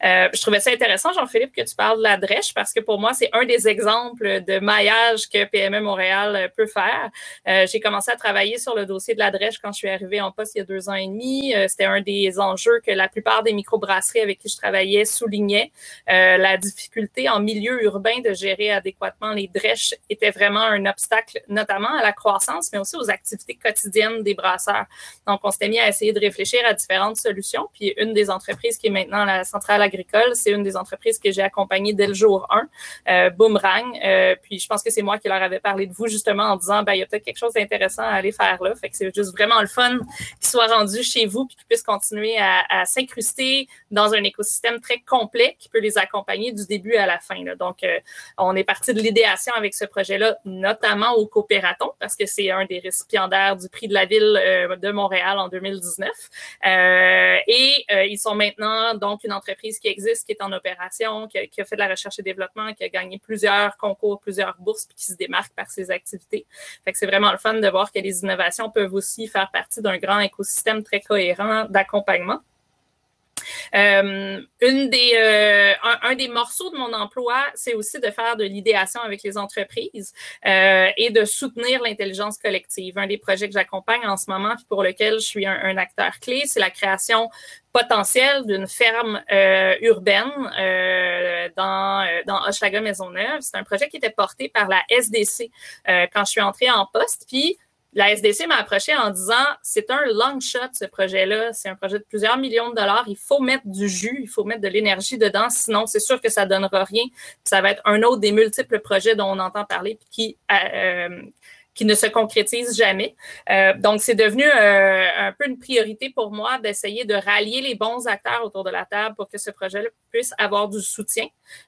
Je trouvais ça intéressant, Jean-Philippe, que tu parles de la drèche parce que pour moi, c'est un des exemples de maillage que PME Montréal peut faire. J'ai commencé à travailler sur le dossier de la drèche quand je suis arrivée en poste il y a 2 ans et demi. C'était un des enjeux que la plupart des microbrasseries avec qui je travaillais soulignaient. La difficulté en milieu urbain de gérer adéquatement les drèches était vraiment un obstacle, notamment à la croissance, mais aussi aux activités quotidiennes des brasseurs. Donc, on s'était mis à essayer de réfléchir à différentes solutions. Puis, une des entreprises qui est maintenant la Centrale agricole, c'est une des entreprises que j'ai accompagnées dès le jour 1, Boomerang. Puis je pense que c'est moi qui leur avais parlé de vous justement en disant, ben il y a peut-être quelque chose d'intéressant à aller faire là. Fait que c'est juste vraiment le fun qu'ils soient rendus chez vous puis qu'ils puissent continuer à s'incruster dans un écosystème très complet qui peut les accompagner du début à la fin. Là. Donc, on est parti de l'idéation avec ce projet-là, notamment au Coopératon, parce que c'est un des récipiendaires du prix de la Ville de Montréal en 2019. Ils sont maintenant donc une entreprise qui existe, qui est en opération, qui a fait de la recherche et développement, qui a gagné plusieurs concours, plusieurs bourses, puis qui se démarque par ses activités. Fait que c'est vraiment le fun de voir que les innovations peuvent aussi faire partie d'un grand écosystème très cohérent d'accompagnement. Un des morceaux de mon emploi, c'est aussi de faire de l'idéation avec les entreprises et de soutenir l'intelligence collective. Un des projets que j'accompagne en ce moment, puis pour lequel je suis un acteur clé, c'est la création potentielle d'une ferme urbaine dans Hochelaga-Maisonneuve. C'est un projet qui était porté par la SDC quand je suis entrée en poste, puis la SDC m'a approché en disant « C'est un long shot, ce projet-là. C'est un projet de plusieurs millions de dollars. Il faut mettre du jus, il faut mettre de l'énergie dedans. Sinon, c'est sûr que ça ne donnera rien. Ça va être un autre des multiples projets dont on entend parler puis qui ne se concrétise jamais. Donc, c'est devenu un peu une priorité pour moi d'essayer de rallier les bons acteurs autour de la table pour que ce projet-là puisse avoir du soutien,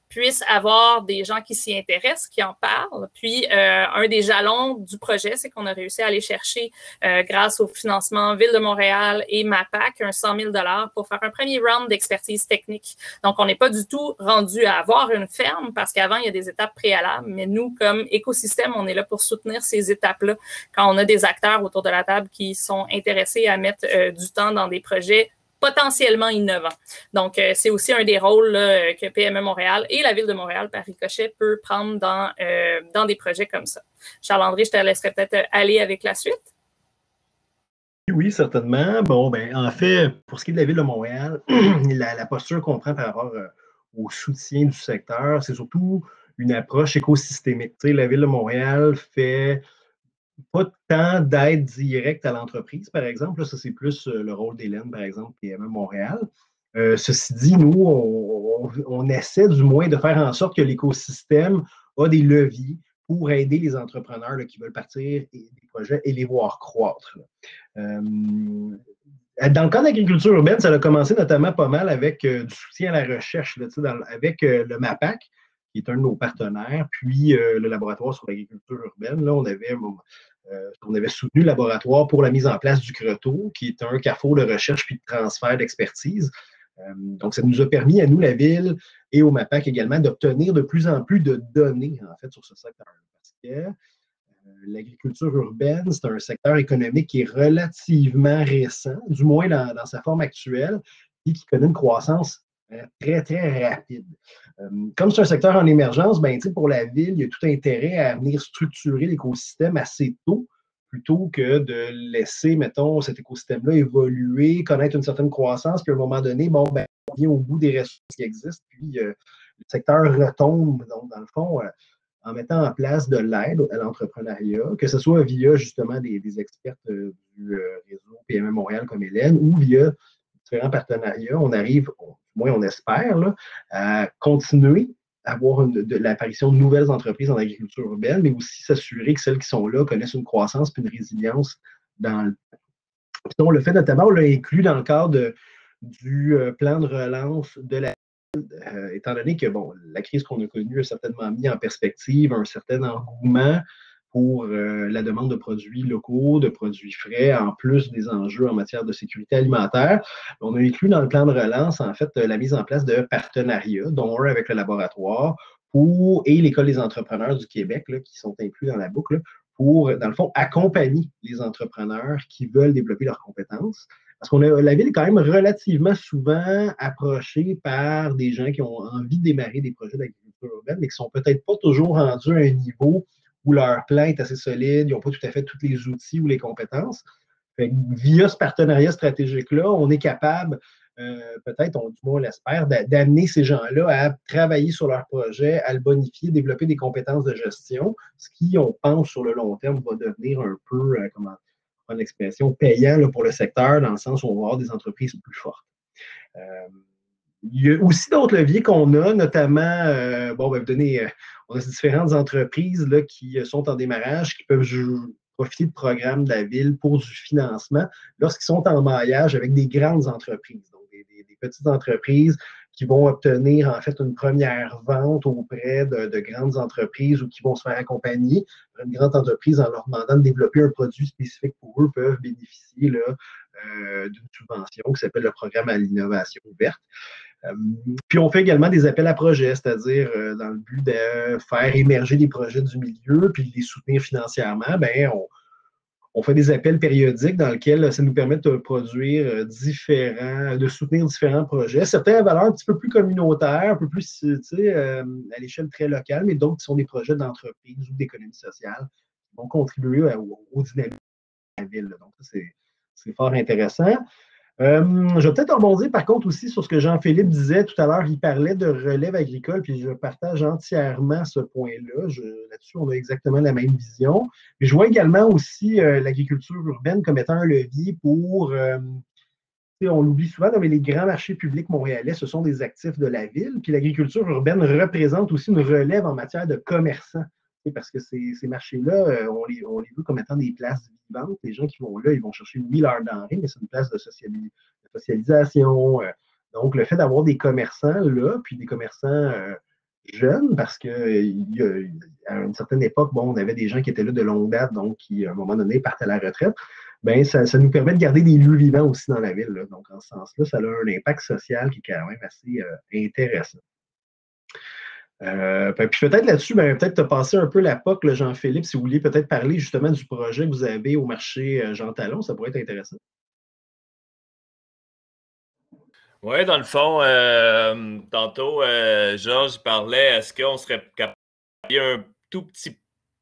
puisse avoir des gens qui s'y intéressent, qui en parlent. Puis, un des jalons du projet, c'est qu'on a réussi à aller chercher, grâce au financement Ville de Montréal et MAPAC, un 100 000 $ pour faire un premier round d'expertise technique. Donc, on n'est pas du tout rendu à avoir une ferme parce qu'avant, il y a des étapes préalables. Mais nous, comme écosystème, on est là pour soutenir ces étapes-là quand on a des acteurs autour de la table qui sont intéressés à mettre du temps dans des projets potentiellement innovants. Donc, c'est aussi un des rôles là, que PME Montréal et la Ville de Montréal, par ricochet, peut prendre dans des projets comme ça. Charles-André, je te laisserai peut-être aller avec la suite. Oui, certainement. Bon, ben, en fait, pour ce qui est de la Ville de Montréal, la posture qu'on prend par rapport au soutien du secteur, c'est surtout une approche écosystémique. Tu sais, la Ville de Montréal fait pas tant d'aide directe à l'entreprise, par exemple. Là, ça, c'est plus le rôle d'Hélène, par exemple, PME Montréal. Ceci dit, nous, on essaie du moins de faire en sorte que l'écosystème a des leviers pour aider les entrepreneurs là, qui veulent partir des projets et les voir croître. Dans le cas d'agriculture urbaine, ça a commencé notamment pas mal avec du soutien à la recherche, là, avec le MAPAC, qui est un de nos partenaires, puis le laboratoire sur l'agriculture urbaine. Là, on avait soutenu le laboratoire pour la mise en place du CRETO, qui est un carrefour de recherche puis de transfert d'expertise. Donc, ça nous a permis à nous, la Ville, et au MAPAC également, d'obtenir de plus en plus de données, en fait, sur ce secteur. Parce que l'agriculture urbaine, c'est un secteur économique qui est relativement récent, du moins dans sa forme actuelle, et qui connaît une croissance très, très rapide. Comme c'est un secteur en émergence, ben, pour la Ville, il y a tout intérêt à venir structurer l'écosystème assez tôt, plutôt que de laisser, mettons, cet écosystème-là évoluer, connaître une certaine croissance, puis à un moment donné, bon, ben, on vient au bout des ressources qui existent, puis le secteur retombe. Donc, dans le fond, en mettant en place de l'aide à l'entrepreneuriat, que ce soit via justement des experts du réseau PME Montréal comme Hélène ou via différents partenariats, on arrive, au moins on espère, là, à continuer à avoir l'apparition de nouvelles entreprises en agriculture urbaine, mais aussi s'assurer que celles qui sont là connaissent une croissance et une résilience dans le temps. On le fait notamment, on l'a inclus dans le cadre du plan de relance de la étant donné que bon, la crise qu'on a connue a certainement mis en perspective un certain engouement pour la demande de produits locaux, de produits frais, en plus des enjeux en matière de sécurité alimentaire. On a inclus dans le plan de relance, en fait, la mise en place de partenariats, dont un avec le laboratoire et l'École des entrepreneurs du Québec, là, qui sont inclus dans la boucle, pour, dans le fond, accompagner les entrepreneurs qui veulent développer leurs compétences. Parce que la Ville est quand même relativement souvent approchée par des gens qui ont envie de démarrer des projets d'agriculture urbaine, mais qui ne sont peut-être pas toujours rendus à un niveau où leur plan est assez solide, ils n'ont pas tout à fait tous les outils ou les compétences. Fait que via ce partenariat stratégique-là, on est capable, peut-être, du moins on l'espère, d'amener ces gens-là à travailler sur leur projet, à le bonifier, développer des compétences de gestion, ce qui, on pense, sur le long terme, va devenir un peu, une expression payant là, pour le secteur, dans le sens où on va avoir des entreprises plus fortes. Il y a aussi d'autres leviers qu'on a, notamment, on a différentes entreprises là, qui sont en démarrage, qui peuvent profiter de programmes de la Ville pour du financement lorsqu'ils sont en maillage avec des grandes entreprises, donc des petites entreprises qui vont obtenir en fait une première vente auprès de grandes entreprises ou qui vont se faire accompagner par une grande entreprise en leur demandant de développer un produit spécifique pour eux, peuvent bénéficier d'une subvention qui s'appelle le programme à l'innovation ouverte. Puis on fait également des appels à projets, c'est-à-dire dans le but de faire émerger des projets du milieu puis de les soutenir financièrement, ben on fait des appels périodiques dans lesquels ça nous permet de produire de soutenir différents projets. Certains à valeur un petit peu plus communautaire, un peu plus à l'échelle très locale, mais d'autres qui sont des projets d'entreprise ou d'économie sociale qui vont contribuer au dynamisme de la ville. Donc, ça, c'est fort intéressant. Je vais peut-être rebondir par contre aussi sur ce que Jean-Philippe disait tout à l'heure. Il parlait de relève agricole, puis je partage entièrement ce point-là. Là-dessus, on a exactement la même vision. Mais je vois également aussi l'agriculture urbaine comme étant un levier pour, on l'oublie souvent, mais les grands marchés publics montréalais, ce sont des actifs de la ville. Puis l'agriculture urbaine représente aussi une relève en matière de commerçants. Parce que ces marchés-là, on les veut comme étant des places vivantes. Les gens qui vont là, ils vont chercher, oui, leur denrée, mais c'est une place de socialisation. Donc, le fait d'avoir des commerçants là, puis des commerçants jeunes, parce qu'à une certaine époque, bon, on avait des gens qui étaient là de longue date, donc qui, à un moment donné, partent à la retraite, bien, ça nous permet de garder des lieux vivants aussi dans la ville. Là. Donc, en ce sens-là, ça a un impact social qui est quand même assez intéressant. Puis peut-être là-dessus, peut-être te passer un peu la POC, Jean-Philippe, si vous vouliez peut-être parler justement du projet que vous avez au marché Jean Talon, ça pourrait être intéressant. Oui, dans le fond, tantôt, Georges parlait, est-ce qu'on serait capable de payer un tout petit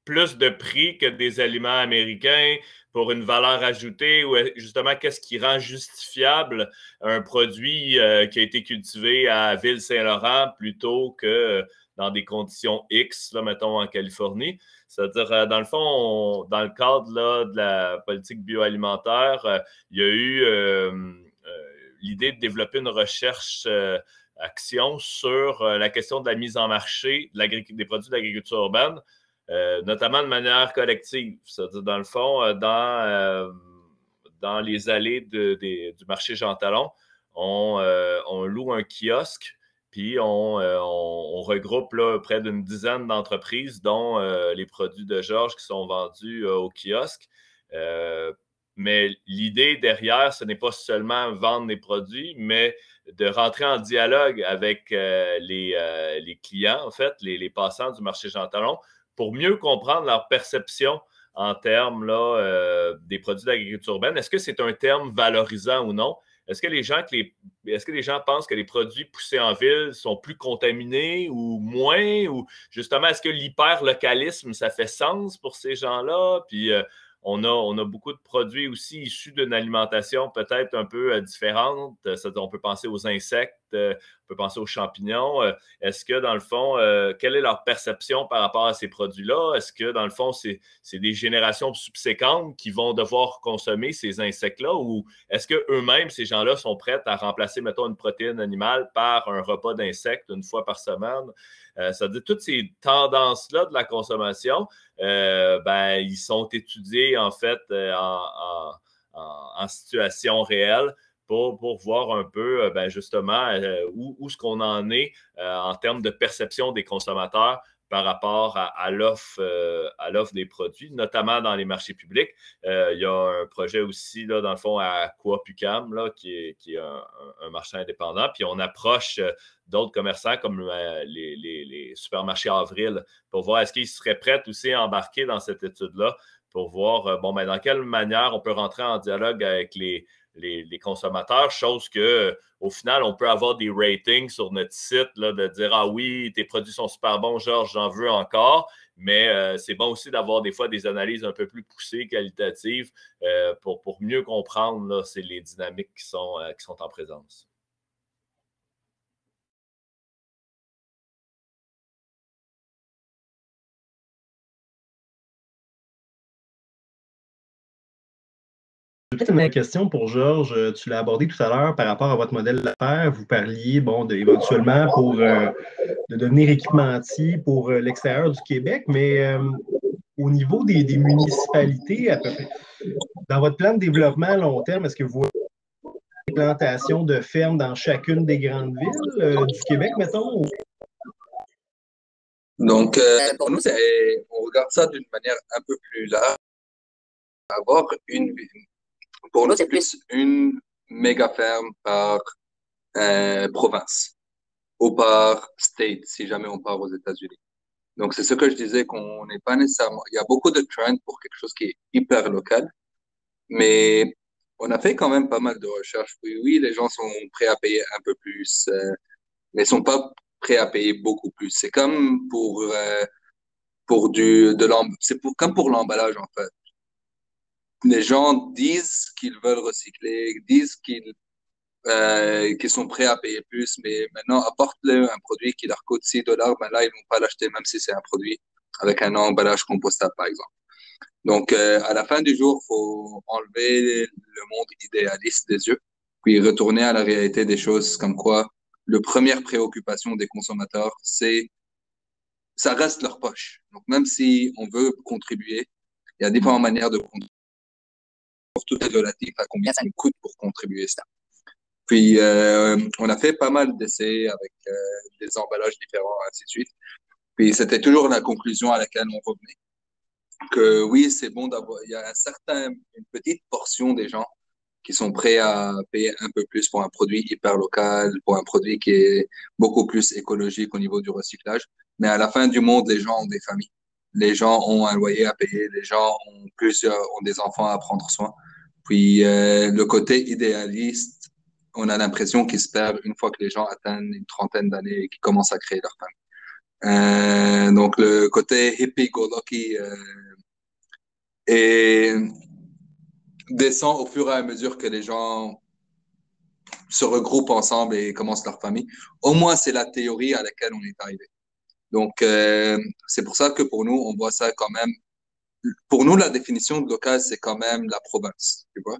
plus de prix que des aliments américains pour une valeur ajoutée ou justement qu'est-ce qui rend justifiable un produit qui a été cultivé à Ville-Saint-Laurent plutôt que dans des conditions X, là, mettons en Californie. C'est-à-dire, dans le fond, dans le cadre là, de la politique bioalimentaire, il y a eu l'idée de développer une recherche action sur la question de la mise en marché des produits de l'agriculture urbaine, notamment de manière collective. C'est-à-dire, dans le fond, dans dans les allées du marché Jean Talon, on loue un kiosque, puis on regroupe là, près d'une dizaine d'entreprises, dont les produits de Georges qui sont vendus au kiosque. Mais l'idée derrière, ce n'est pas seulement vendre des produits, mais de rentrer en dialogue avec les clients, en fait, les passants du marché Jean Talon, pour mieux comprendre leur perception en termes là, des produits d'agriculture urbaine. Est-ce que c'est un terme valorisant ou non? Est-ce que les gens pensent que les produits poussés en ville sont plus contaminés ou moins? Ou justement, est-ce que l'hyperlocalisme, ça fait sens pour ces gens-là? Puis on a beaucoup de produits aussi issus d'une alimentation peut-être un peu différente. On peut penser aux insectes, on peut penser aux champignons. Est-ce que, dans le fond, quelle est leur perception par rapport à ces produits-là? Est-ce que, dans le fond, c'est des générations subséquentes qui vont devoir consommer ces insectes-là? Ou est-ce qu'eux-mêmes, ces gens-là, sont prêts à remplacer, mettons, une protéine animale par un repas d'insectes une fois par semaine? Ça veut dire toutes ces tendances-là de la consommation, ils sont étudiés, en fait, en situation réelle pour voir un peu, justement, où est-ce qu'on en est en termes de perception des consommateurs par rapport à l'offre des produits, notamment dans les marchés publics. Il y a un projet aussi, là, dans le fond, à Quapucam, là, qui est un marché indépendant. Puis on approche d'autres commerçants comme les supermarchés Avril pour voir est-ce qu'ils seraient prêts aussi à embarquer dans cette étude-là pour voir dans quelle manière on peut rentrer en dialogue avec les consommateurs, chose que au final, on peut avoir des ratings sur notre site, là, de dire « Ah oui, tes produits sont super bons, Georges, j'en veux encore », mais c'est bon aussi d'avoir des fois des analyses un peu plus poussées, qualitatives, pour mieux comprendre là, les dynamiques qui sont en présence. Peut-être une question pour Georges. Tu l'as abordé tout à l'heure par rapport à votre modèle d'affaires. Vous parliez éventuellement de devenir équipementier pour l'extérieur du Québec, mais au niveau des municipalités, à peu près, dans votre plan de développement à long terme, est-ce que vous voyez des plantations de fermes dans chacune des grandes villes du Québec, mettons? Donc, pour nous, on regarde ça d'une manière un peu plus large. Pour nous, c'est plus une méga ferme par province ou par state, si jamais on part aux États-Unis. Donc, c'est ce que je disais qu'on n'est pas nécessairement. Il y a beaucoup de trends pour quelque chose qui est hyper local, mais on a fait quand même pas mal de recherches. Oui, les gens sont prêts à payer un peu plus, mais ils sont pas prêts à payer beaucoup plus. C'est comme comme pour l'emballage, en fait. Les gens disent qu'ils veulent recycler, disent qu'ils sont prêts à payer plus, mais maintenant, apporte-leur un produit qui leur coûte $6, ben là, ils vont pas l'acheter, même si c'est un produit avec un emballage compostable, par exemple. Donc, à la fin du jour, faut enlever le monde idéaliste des yeux, puis retourner à la réalité des choses, comme quoi la première préoccupation des consommateurs, ça reste leur poche. Donc, même si on veut contribuer, il y a différentes manières de contribuer. Tout est relatif à combien ça nous coûte pour contribuer ça. Puis, on a fait pas mal d'essais avec des emballages différents, ainsi de suite. Puis, c'était toujours la conclusion à laquelle on revenait. Que oui, c'est bon d'avoir. Il y a une petite portion des gens qui sont prêts à payer un peu plus pour un produit hyper local, pour un produit qui est beaucoup plus écologique au niveau du recyclage. Mais à la fin du monde, les gens ont des familles. Les gens ont un loyer à payer. Les gens ont des enfants à prendre soin. Puis, le côté idéaliste, on a l'impression qu'il se perd une fois que les gens atteignent une trentaine d'années et qu'ils commencent à créer leur famille. Donc, le côté hippie-go-lucky descend au fur et à mesure que les gens se regroupent ensemble et commencent leur famille. Au moins, c'est la théorie à laquelle on est arrivé. Donc, c'est pour ça que pour nous, on voit ça quand même. Pour nous, la définition de local, c'est quand même la province, tu vois.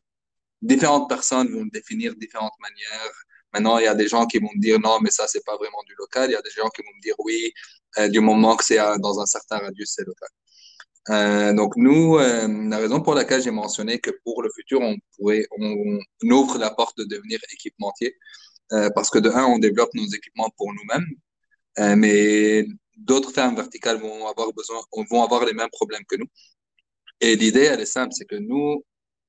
Différentes personnes vont le définir de différentes manières. Maintenant, il y a des gens qui vont me dire non, mais ça, c'est pas vraiment du local. Il y a des gens qui vont me dire oui, du moment que c'est dans un certain radius, c'est local. Donc nous, la raison pour laquelle j'ai mentionné que pour le futur, on ouvre la porte de devenir équipementier, parce que de un, on développe nos équipements pour nous-mêmes, mais d'autres fermes verticales vont avoir les mêmes problèmes que nous. Et l'idée, elle est simple, c'est que nous,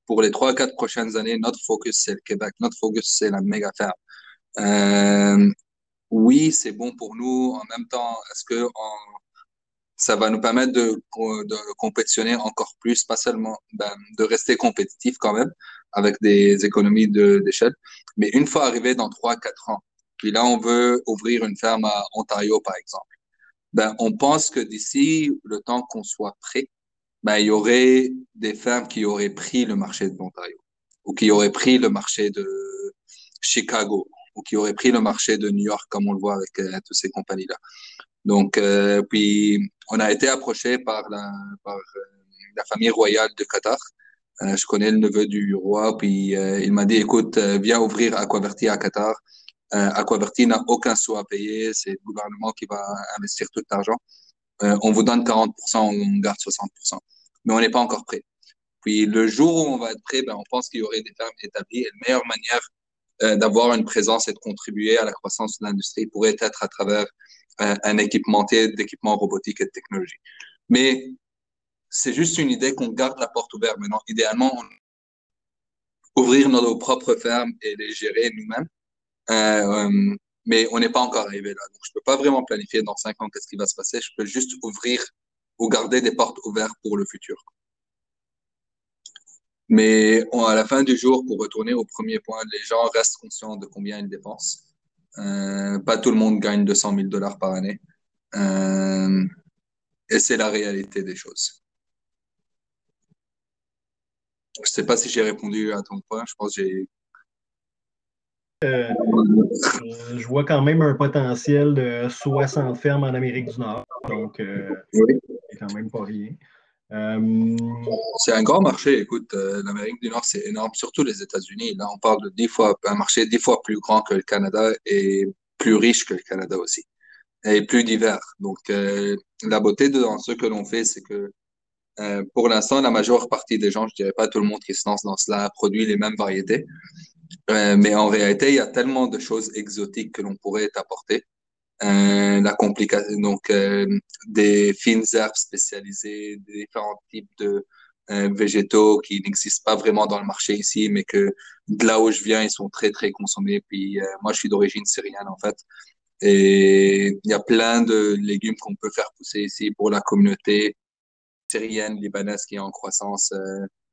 pour les 3-4 prochaines années, notre focus, c'est le Québec. Notre focus, c'est la méga ferme. Oui, c'est bon pour nous. En même temps, est-ce que ça va nous permettre de compétitionner encore plus, pas seulement de rester compétitif quand même, avec des économies d'échelle. Mais une fois arrivé dans 3-4 ans, puis là, on veut ouvrir une ferme à Ontario, par exemple. On pense que d'ici le temps qu'on soit prêt, il y aurait des fermes qui auraient pris le marché de l'Ontario, ou qui auraient pris le marché de Chicago, ou qui auraient pris le marché de New York, comme on le voit avec toutes ces compagnies-là. Donc, puis, on a été approché par la famille royale de Qatar. Je connais le neveu du roi, puis il m'a dit, écoute, viens ouvrir Aquaverti à Qatar. Aquaverti n'a aucun sou à payer, c'est le gouvernement qui va investir tout l'argent. On vous donne 40%, on garde 60%. Mais on n'est pas encore prêt. Puis le jour où on va être prêt, on pense qu'il y aurait des fermes établies. Et la meilleure manière d'avoir une présence et de contribuer à la croissance de l'industrie pourrait être à travers un équipementier d'équipements robotiques et de technologie. Mais c'est juste une idée qu'on garde la porte ouverte. Maintenant, idéalement, ouvrir nos propres fermes et les gérer nous-mêmes. Mais on n'est pas encore arrivé là. Donc, je peux pas vraiment planifier dans 5 ans qu'est-ce qui va se passer. Je peux juste ouvrir ou garder des portes ouvertes pour le futur. Mais à la fin du jour, pour retourner au premier point, les gens restent conscients de combien ils dépensent. Pas tout le monde gagne 200 000 $ par année. Et c'est la réalité des choses. Je sais pas si j'ai répondu à ton point. Je pense que j'ai... Je vois quand même un potentiel de 60 fermes en Amérique du Nord. Donc, oui. c'est quand même pas rien. C'est un grand marché. Écoute, l'Amérique du Nord, c'est énorme, surtout les États-Unis. Là, on parle de un marché 10 fois plus grand que le Canada et plus riche que le Canada aussi, et plus divers. Donc, la beauté dans ce que l'on fait, c'est que pour l'instant, la majeure partie des gens, je dirais pas tout le monde qui se lance dans cela, produit les mêmes variétés. Mais en réalité, il y a tellement de choses exotiques que l'on pourrait apporter. La complication, donc des fines herbes spécialisées, des différents types de végétaux qui n'existent pas vraiment dans le marché ici, mais que de là où je viens, ils sont très, très consommés. Puis moi, je suis d'origine syrienne, en fait. Et il y a plein de légumes qu'on peut faire pousser ici pour la communauté syrienne, libanaise qui est en croissance.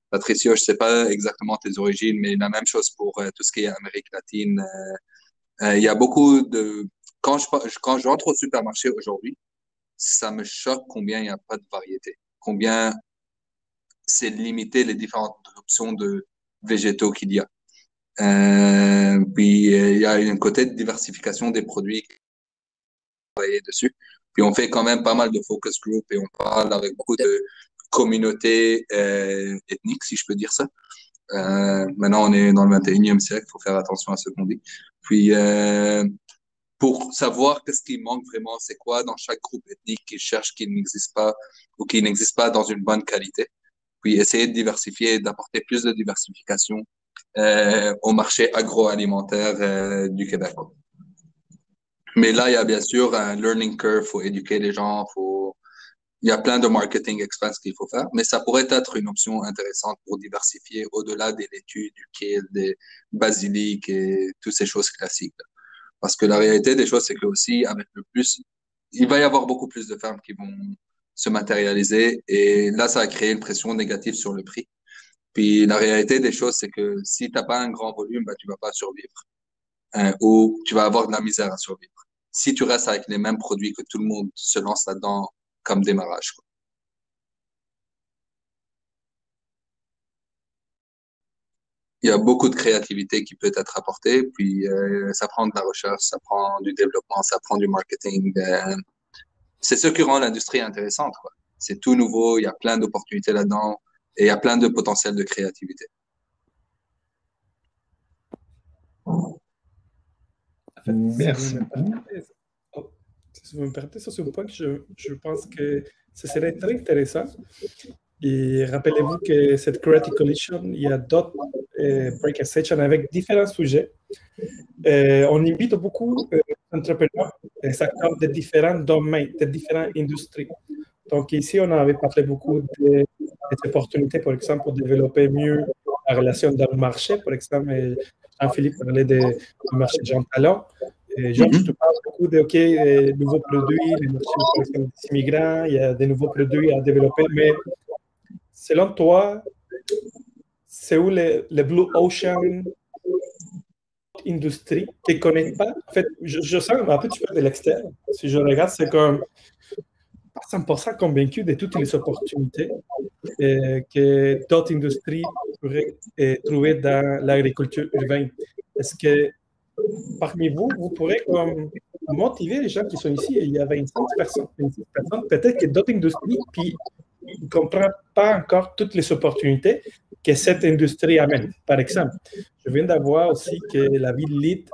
Patricia, je sais pas exactement tes origines, mais la même chose pour tout ce qui est Amérique latine. Il y a beaucoup de... Quand je rentre au supermarché aujourd'hui, ça me choque combien il n'y a pas de variété, combien c'est limité les différentes options de végétaux qu'il y a. Puis il y a un côté de diversification des produits dessus. Puis on fait quand même pas mal de focus group et on parle avec beaucoup de communautés ethniques, si je peux dire ça. Maintenant, on est dans le 21e siècle, il faut faire attention à ce qu'on dit. Puis, pour savoir qu'est-ce qui manque vraiment, c'est quoi dans chaque groupe ethnique qui cherche, qui n'existe pas ou qui n'existe pas dans une bonne qualité. Puis, essayer de diversifier, d'apporter plus de diversification au marché agroalimentaire du Québec. Mais là, il y a bien sûr un learning curve, il faut éduquer les gens, il y a plein de marketing expense qu'il faut faire, mais ça pourrait être une option intéressante pour diversifier au-delà des laitues, du kale, des basiliques et toutes ces choses classiques. Parce que la réalité des choses, c'est que aussi, avec le plus, il va y avoir beaucoup plus de fermes qui vont se matérialiser et là, ça va créer une pression négative sur le prix. Puis la réalité des choses, c'est que si tu n'as pas un grand volume, tu vas pas survivre ou tu vas avoir de la misère à survivre. Si tu restes avec les mêmes produits que tout le monde se lance là-dedans comme démarrage, quoi. Il y a beaucoup de créativité qui peut être apportée, puis ça prend de la recherche, ça prend du développement, ça prend du marketing. C'est ce qui rend l'industrie intéressante, quoi. C'est tout nouveau, il y a plein d'opportunités là-dedans et il y a plein de potentiel de créativité. Merci beaucoup. si vous me permettez, sur ce point, je pense que ce serait très intéressant. Et rappelez-vous que cette Creative Coalition, il y a d'autres breakout sessions avec différents sujets. On invite beaucoup d'entrepreneurs et acteurs de différents domaines, de différentes industries. Donc ici, on avait parlé beaucoup des opportunités, par exemple, pour développer mieux la relation dans le marché. Par exemple, Jean-Philippe parlait du marché de Jean Talon. Georges, tu parles beaucoup de nouveaux produits, les marchés des immigrants, il y a des nouveaux produits à développer, mais selon toi, c'est où les Blue Ocean industrie qui ne connaît pas? En fait, je sens un peu de l'extérieur. Si je regarde, c'est comme pas 100% convaincu de toutes les opportunités que d'autres industries pourraient trouver dans l'agriculture urbaine. Est-ce que parmi vous, vous pourrez comme motiver les gens qui sont ici? Il y a 25 personnes. Peut-être que d'autres industries, puis ne comprennent pas encore toutes les opportunités que cette industrie amène. Par exemple, je viens d'avoir aussi que la ville Lille,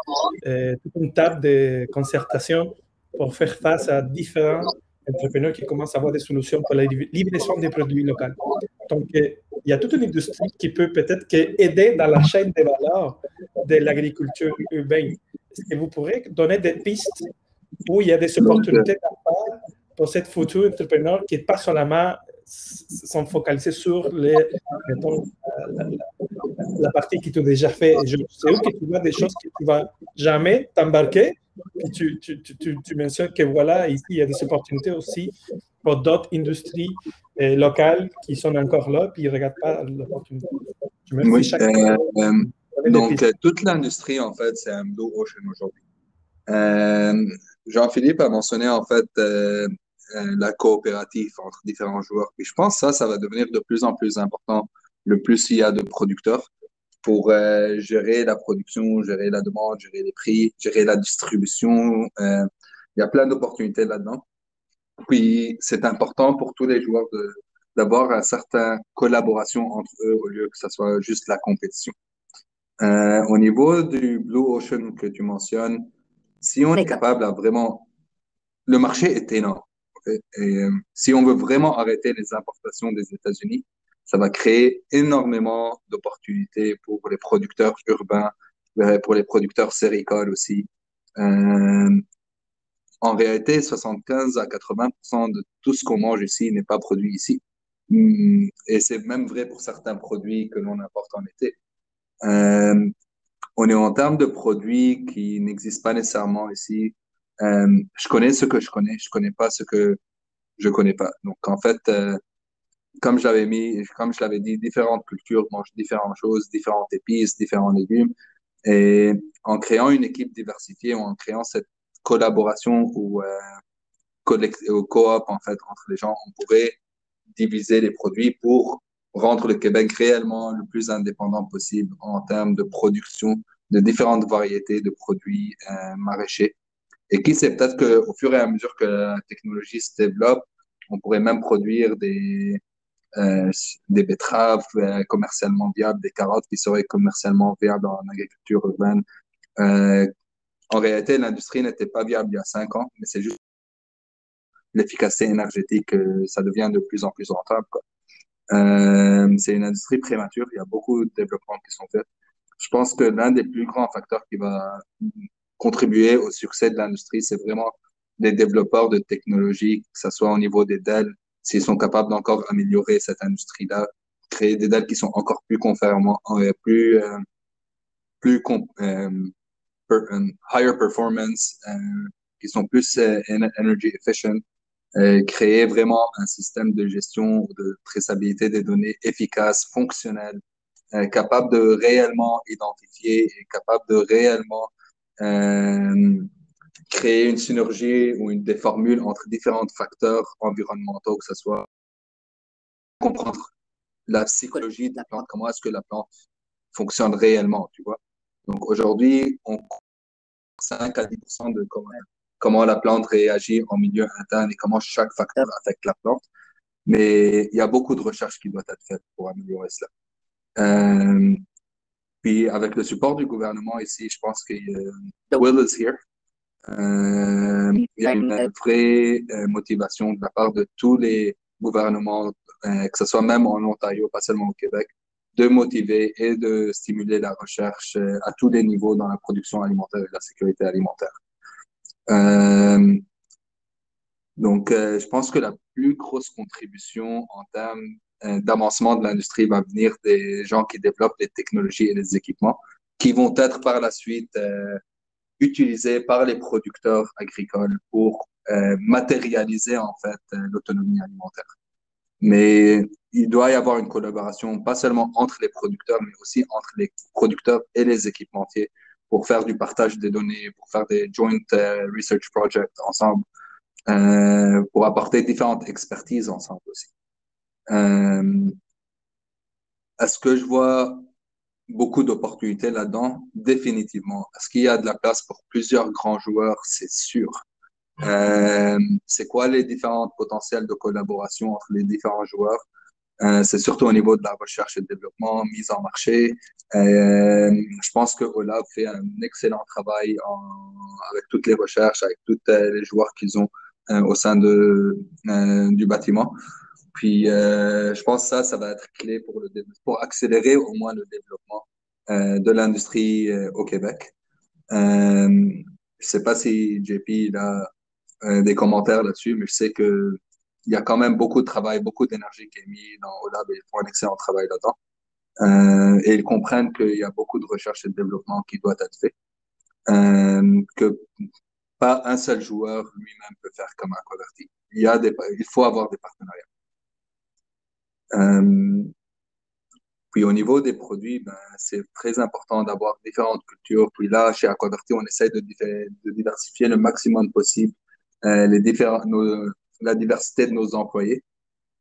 toute une table de concertation pour faire face à différents entrepreneurs qui commencent à avoir des solutions pour la livraison des produits locaux. Donc, il y a toute une industrie qui peut peut-être aider dans la chaîne de valeur de l'agriculture urbaine. Est-ce que vous pourrez donner des pistes où il y a des opportunités pour cette future entrepreneur qui pas seulement sont focalisés sur mettons, la partie qui t'ont déjà fait. C'est où que tu vois des choses que tu ne vas jamais t'embarquer. Puis tu mentionnes que voilà, ici, il y a des opportunités aussi pour d'autres industries locales qui sont encore là, puis ils ne regardent pas l'opportunité. Oui, donc, toute l'industrie, en fait, c'est un Blue Ocean aujourd'hui. Jean-Philippe a mentionné, en fait, la coopérative entre différents joueurs. Et je pense que ça va devenir de plus en plus important le plus il y a de producteurs pour gérer la production, gérer la demande, gérer les prix, gérer la distribution. Il y a plein d'opportunités là-dedans. Puis, c'est important pour tous les joueurs d'avoir une certaine collaboration entre eux au lieu que ce soit juste la compétition. Au niveau du Blue Ocean que tu mentionnes, si on est capable à vraiment... Le marché est énorme. Et si on veut vraiment arrêter les importations des États-Unis, ça va créer énormément d'opportunités pour les producteurs urbains, pour les producteurs séricoles aussi. En réalité, 75 à 80% de tout ce qu'on mange ici n'est pas produit ici. Et c'est même vrai pour certains produits que l'on importe en été. On est en termes de produits qui n'existent pas nécessairement ici. Je connais ce que je connais pas ce que je connais pas. Donc, en fait, comme je l'avais dit, différentes cultures mangent différentes choses, différentes épices, différents légumes. Et en créant une équipe diversifiée, ou en créant cette collaboration ou coop, en fait, entre les gens, on pourrait diviser les produits pour rendre le Québec réellement le plus indépendant possible en termes de production de différentes variétés de produits maraîchers. Et qui sait, peut-être qu'au fur et à mesure que la technologie se développe, on pourrait même produire des betteraves commercialement viables, des carottes qui seraient commercialement viables en agriculture urbaine. En réalité, l'industrie n'était pas viable il y a 5 ans, mais c'est juste l'efficacité énergétique, ça devient de plus en plus rentable, quoi. C'est une industrie prémature, il y a beaucoup de développements qui sont faits. Je pense que l'un des plus grands facteurs qui va contribuer au succès de l'industrie, c'est vraiment les développeurs de technologies, que ce soit au niveau des DEL, s'ils sont capables d'encore améliorer cette industrie-là, créer des DEL qui sont encore plus conformants, higher performance, qui sont plus energy efficient, créer vraiment un système de gestion, de traçabilité des données efficace, fonctionnel, capable de réellement identifier et capable de réellement créer une synergie ou des formules entre différents facteurs environnementaux, que ce soit comprendre la psychologie de la plante, comment est-ce que la plante fonctionne réellement, tu vois. Donc aujourd'hui, on 5 à 10% de comment la plante réagit en milieu interne et comment chaque facteur affecte la plante. Mais il y a beaucoup de recherches qui doivent être faites pour améliorer cela. Puis avec le support du gouvernement ici, je pense que Will is here. Il y a une vraie motivation de la part de tous les gouvernements, que ce soit même en Ontario, pas seulement au Québec, de motiver et de stimuler la recherche à tous les niveaux dans la production alimentaire et la sécurité alimentaire. Donc, je pense que la plus grosse contribution en termes d'avancement de l'industrie va venir des gens qui développent les technologies et les équipements qui vont être par la suite utilisés par les producteurs agricoles pour matérialiser en fait l'autonomie alimentaire. Mais il doit y avoir une collaboration, pas seulement entre les producteurs, mais aussi entre les producteurs et les équipementiers pour faire du partage des données, pour faire des joint research projects ensemble, pour apporter différentes expertises ensemble aussi. Est-ce que je vois beaucoup d'opportunités là-dedans? Définitivement. Est-ce qu'il y a de la place pour plusieurs grands joueurs? C'est sûr. C'est quoi les différents potentiels de collaboration entre les différents joueurs? C'est surtout au niveau de la recherche et développement, mise en marché. Je pense que OLAB fait un excellent travail avec toutes les recherches, avec tous les joueurs qu'ils ont au sein du bâtiment. Puis, je pense que ça va être clé pour accélérer au moins le développement de l'industrie au Québec. Je sais pas si JP a des commentaires là-dessus, mais je sais que il y a quand même beaucoup de travail, beaucoup d'énergie qui est mis dans OLAB et ils font un excellent travail là-dedans. Et ils comprennent qu'il y a beaucoup de recherche et de développement qui doit être fait. Que pas un seul joueur lui-même peut faire comme un Coverty. Il faut avoir des partenariats. Puis au niveau des produits, c'est très important d'avoir différentes cultures. Puis là, chez Aquaverty, on essaie de diversifier le maximum possible la diversité de nos employés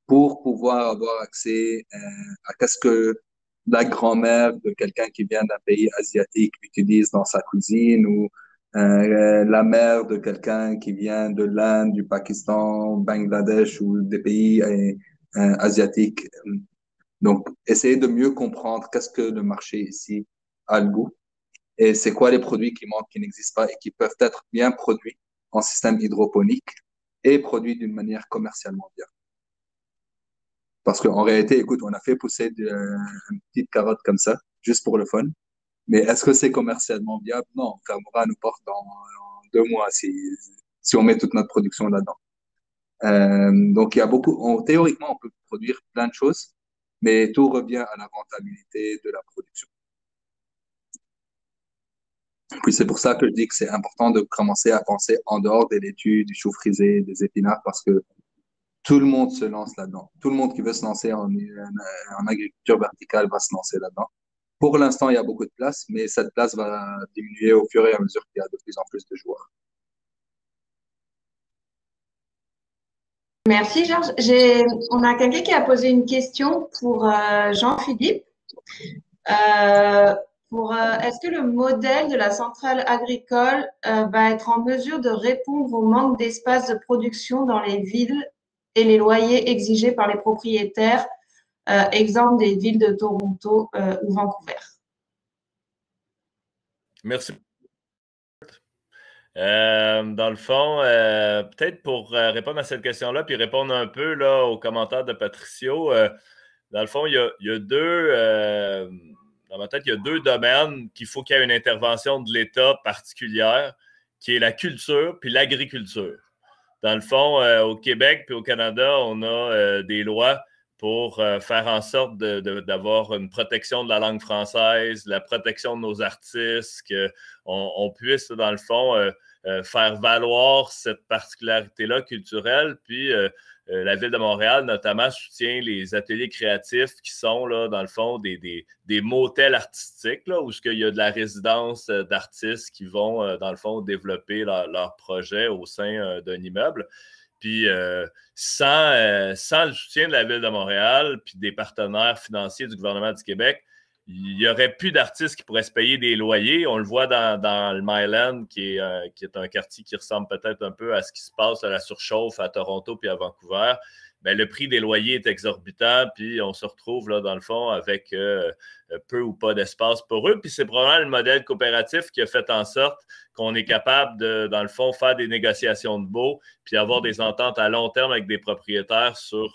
pour pouvoir avoir accès à qu'est-ce que la grand-mère de quelqu'un qui vient d'un pays asiatique utilise dans sa cuisine ou la mère de quelqu'un qui vient de l'Inde, du Pakistan, Bangladesh ou des pays asiatiques. Donc, essayer de mieux comprendre qu'est-ce que le marché ici a le goût et c'est quoi les produits qui manquent, qui n'existent pas et qui peuvent être bien produits en système hydroponique et produits d'une manière commercialement viable. Parce qu'en réalité, écoute, on a fait pousser une petite carotte comme ça, juste pour le fun. Mais est-ce que c'est commercialement viable? Non, on fermera nos portes dans 2 mois si on met toute notre production là-dedans. Donc, il y a théoriquement, on peut produire plein de choses, mais tout revient à la rentabilité de la production. Puis c'est pour ça que je dis que c'est important de commencer à penser en dehors des laitues, du chou frisé, des épinards, parce que tout le monde se lance là-dedans. Tout le monde qui veut se lancer en agriculture verticale va se lancer là-dedans. Pour l'instant, il y a beaucoup de place, mais cette place va diminuer au fur et à mesure qu'il y a de plus en plus de joueurs. Merci, Georges. On a quelqu'un qui a posé une question pour Jean-Philippe. Est-ce que le modèle de la centrale agricole va être en mesure de répondre au manque d'espace de production dans les villes et les loyers exigés par les propriétaires, exemple des villes de Toronto ou Vancouver? Merci. Dans le fond, peut-être pour répondre à cette question-là, puis répondre un peu là, aux commentaires de Patricio, dans le fond, il y a deux, dans ma tête, il y a 2 domaines qu'il faut qu'il y ait une intervention de l'État particulière, qui est la culture puis l'agriculture. Dans le fond, au Québec puis au Canada, on a des lois pour faire en sorte d'avoir une protection de la langue française, la protection de nos artistes, qu'on puisse, dans le fond, faire valoir cette particularité-là culturelle. Puis, la Ville de Montréal, notamment, soutient les ateliers créatifs qui sont, là, dans le fond, des motels artistiques, là, où il y a de la résidence d'artistes qui vont, dans le fond, développer leur projet au sein d'un immeuble. Puis, sans le soutien de la Ville de Montréal puis des partenaires financiers du gouvernement du Québec, il n'y aurait plus d'artistes qui pourraient se payer des loyers. On le voit dans le Myland, qui est un quartier qui ressemble peut-être un peu à ce qui se passe à la surchauffe à Toronto puis à Vancouver. ben, le prix des loyers est exorbitant, puis on se retrouve là, dans le fond avec peu ou pas d'espace pour eux. Puis c'est probablement le modèle coopératif qui a fait en sorte qu'on est capable de, dans le fond, faire des négociations de baux, puis avoir des ententes à long terme avec des propriétaires sur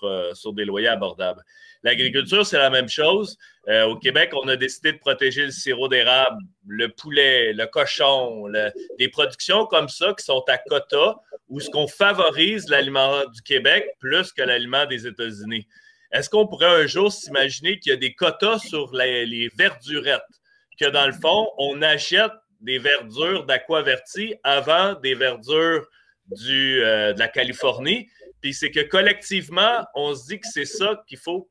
des loyers abordables. L'agriculture, c'est la même chose. Au Québec, on a décidé de protéger le sirop d'érable, le poulet, le cochon, des productions comme ça qui sont à quota, où ce qu'on favorise l'aliment du Québec plus que l'aliment des États-Unis. Est-ce qu'on pourrait un jour s'imaginer qu'il y a des quotas sur les verdurettes, que dans le fond, on achète des verdures d'Aquaverti avant des verdures de la Californie, puis c'est que collectivement, on se dit que c'est ça qu'il faut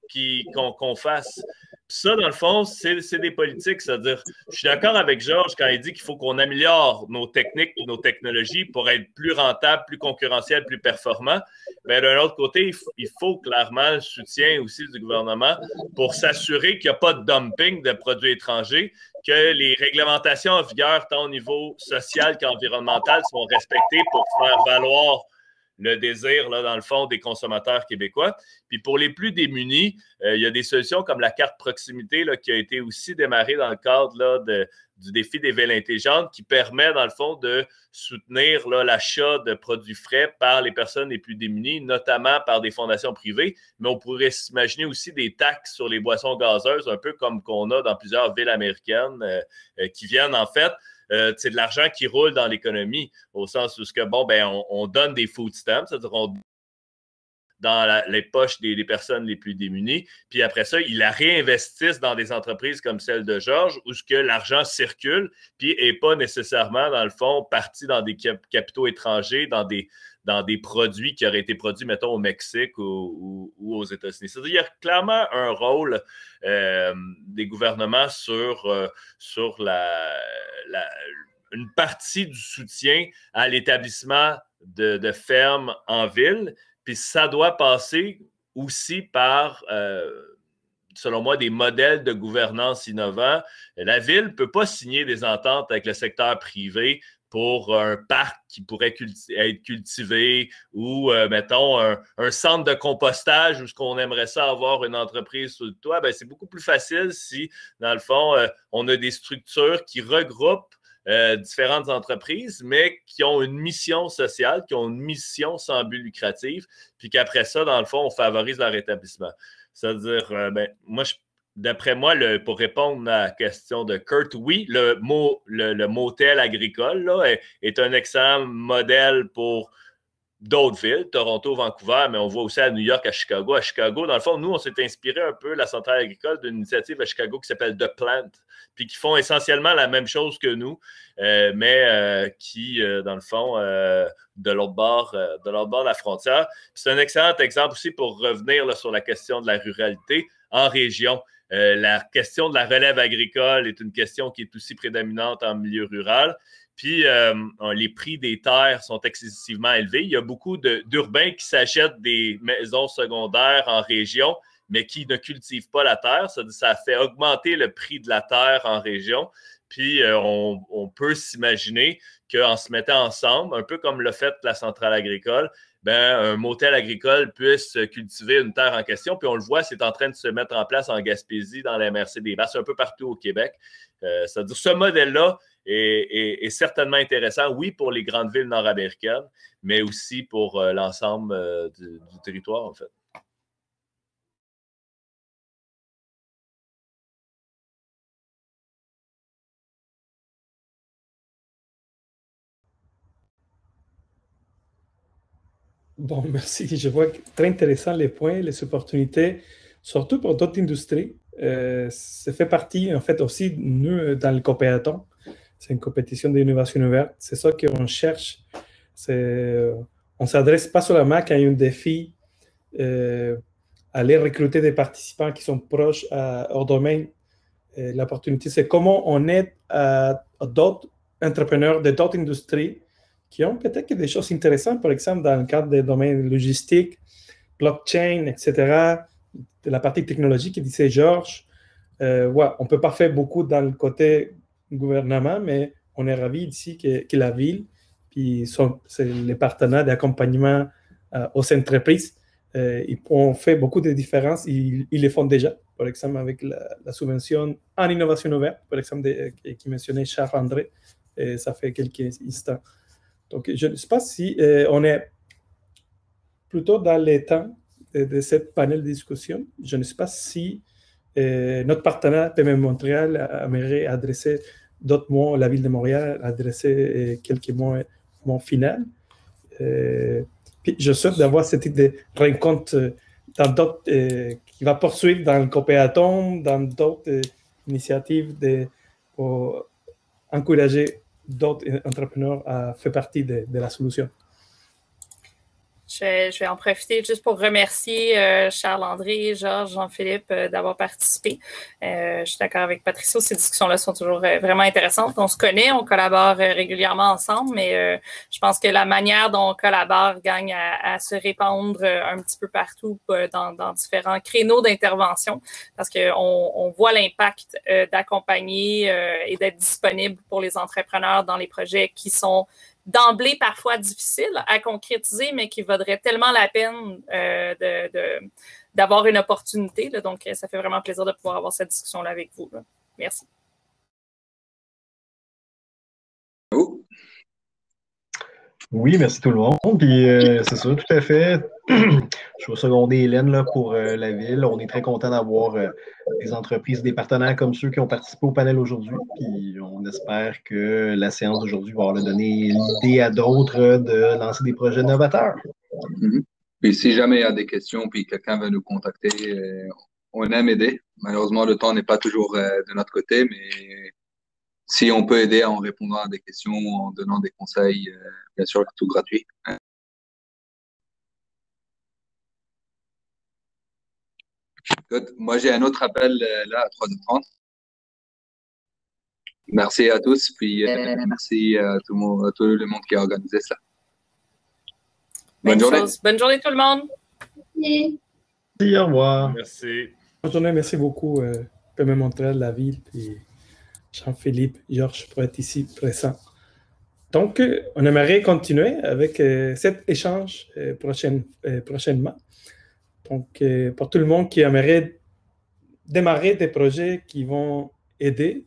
qu'on fasse. Puis ça, dans le fond, c'est des politiques. C'est-à-dire, je suis d'accord avec Georges quand il dit qu'il faut qu'on améliore nos techniques et nos technologies pour être plus rentables, plus concurrentiels, plus performants. Mais d'un autre côté, il faut clairement le soutien aussi du gouvernement pour s'assurer qu'il n'y a pas de dumping de produits étrangers, que les réglementations en vigueur, tant au niveau social qu'environnemental, sont respectées pour faire valoir le désir, là, dans le fond, des consommateurs québécois. Puis pour les plus démunis, il y a des solutions comme la carte proximité là, qui a été aussi démarrée dans le cadre là, du défi des villes intelligentes qui permet, dans le fond, de soutenir l'achat de produits frais par les personnes les plus démunies, notamment par des fondations privées. Mais on pourrait s'imaginer aussi des taxes sur les boissons gazeuses, un peu comme qu'on a dans plusieurs villes américaines qui viennent, en fait, c'est de l'argent qui roule dans l'économie, au sens où on donne des food stamps, c'est-à-dire dans les poches des personnes les plus démunies, puis après ça, ils la réinvestissent dans des entreprises comme celle de Georges, où ce que l'argent circule, puis n'est pas nécessairement, dans le fond, parti dans des capitaux étrangers, dans des produits qui auraient été produits, mettons, au Mexique ou aux États-Unis. C'est-à-dire qu'il y a clairement un rôle des gouvernements sur une partie du soutien à l'établissement de fermes en ville. Puis ça doit passer aussi par, selon moi, des modèles de gouvernance innovants. La ville ne peut pas signer des ententes avec le secteur privé pour un parc qui pourrait être cultivé ou, mettons, un centre de compostage où ce qu'on aimerait ça avoir une entreprise sous le toit. Ben, c'est beaucoup plus facile si, dans le fond, on a des structures qui regroupent différentes entreprises, mais qui ont une mission sociale, qui ont une mission sans but lucratif, puis qu'après ça, dans le fond, on favorise leur établissement. C'est-à-dire, d'après moi, pour répondre à la question de Kurt, oui, le motel agricole là, est un excellent modèle pour d'autres villes, Toronto, Vancouver, mais on voit aussi à New York, à Chicago. À Chicago, dans le fond, nous, on s'est inspiré un peu, la centrale agricole, d'une initiative à Chicago qui s'appelle The Plant, puis qui font essentiellement la même chose que nous, mais qui, dans le fond, de l'autre bord de la frontière. C'est un excellent exemple aussi pour revenir là, sur la question de la ruralité en région. La question de la relève agricole est une question qui est aussi prédominante en milieu rural. Puis, les prix des terres sont excessivement élevés. Il y a beaucoup d'urbains qui s'achètent des maisons secondaires en région, mais qui ne cultivent pas la terre. Ça fait augmenter le prix de la terre en région. Puis, on peut s'imaginer qu'en se mettant ensemble, un peu comme l'a fait la centrale agricole, un motel agricole puisse cultiver une terre en question. Puis, on le voit, c'est en train de se mettre en place en Gaspésie, dans la MRC des Basses, un peu partout au Québec. C'est-à-dire, ce modèle-là est certainement intéressant, oui, pour les grandes villes nord-américaines, mais aussi pour l'ensemble du territoire, en fait. Bon, merci. Je vois très intéressant les points, les opportunités, surtout pour d'autres industries. Ça fait partie, en fait, aussi, nous, dans le coopératon. C'est une compétition d'innovation ouverte. C'est ça qu'on cherche. On ne s'adresse pas seulement quand il y a un défi, aller recruter des participants qui sont proches hors domaine. L'opportunité, c'est comment on aide à d'autres entrepreneurs de d'autres industries qui ont peut-être des choses intéressantes, par exemple, dans le cadre des domaines logistiques, blockchain, etc., de la partie technologique, disait Georges. Ouais, on ne peut pas faire beaucoup dans le côté gouvernement, mais on est ravis ici que la ville, puis c'est les partenaires d'accompagnement aux entreprises, Ils ont fait beaucoup de différences. Ils les font déjà, par exemple, avec la subvention en innovation ouverte, par exemple, qui mentionnait Charles-André, ça fait quelques instants. Donc, je ne sais pas si on est plutôt dans les temps de cette panel de discussion. Je ne sais pas si notre partenaire PME Montréal aimerait adresser d'autres mots, la Ville de Montréal adresser quelques mots finaux. Puis je souhaite d'avoir ce type de rencontre dans d'autres, qui va poursuivre dans le Copéaton, dans d'autres initiatives pour encourager d'autres entrepreneurs à faire partie de la solution. Je vais en profiter juste pour remercier Charles-André, Georges, Jean-Philippe d'avoir participé. Je suis d'accord avec Patricio, ces discussions-là sont toujours vraiment intéressantes. On se connaît, on collabore régulièrement ensemble, mais je pense que la manière dont on collabore gagne à se répandre un petit peu partout dans différents créneaux d'intervention parce qu'on voit l'impact d'accompagner et d'être disponible pour les entrepreneurs dans les projets qui sont d'emblée parfois difficile à concrétiser, mais qui vaudrait tellement la peine d'avoir une opportunité. Là. Donc, ça fait vraiment plaisir de pouvoir avoir cette discussion-là avec vous. Là. Merci. Oui, merci tout le monde. Puis c'est ça, tout à fait. Je vais seconder Hélène là, pour la ville. On est très content d'avoir des entreprises, des partenaires comme ceux qui ont participé au panel aujourd'hui. Puis on espère que la séance d'aujourd'hui va leur donner l'idée à d'autres de lancer des projets novateurs. Puis si jamais il y a des questions, puis quelqu'un veut nous contacter, on aime aider. Malheureusement, le temps n'est pas toujours de notre côté, mais si on peut aider en répondant à des questions, en donnant des conseils, bien sûr, tout gratuit. Moi, j'ai un autre appel là à 3h30. Merci à tous, puis merci à tout le monde qui a organisé ça. Bonne journée. Bonne journée tout le monde. Merci. Merci, au revoir. Merci. Bonne journée, merci beaucoup, PME Montréal, la ville, puis Jean-Philippe, Georges pour être ici présent. Donc, on aimerait continuer avec cet échange prochainement. Donc, pour tout le monde qui aimerait démarrer des projets qui vont aider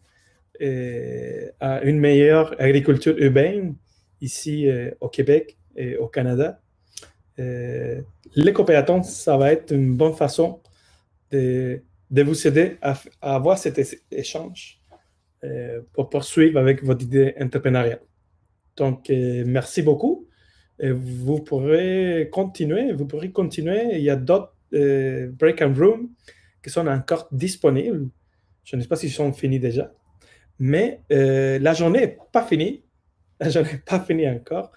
à une meilleure agriculture urbaine ici au Québec et au Canada, l'éco-péaton, ça va être une bonne façon de vous aider à avoir cet échange pour poursuivre avec votre idée entrepreneuriale. Donc, merci beaucoup. Vous pourrez continuer. Il y a d'autres break and room qui sont encore disponibles. Je ne sais pas s'ils sont finis déjà. Mais la journée n'est pas finie. La journée n'est pas finie encore.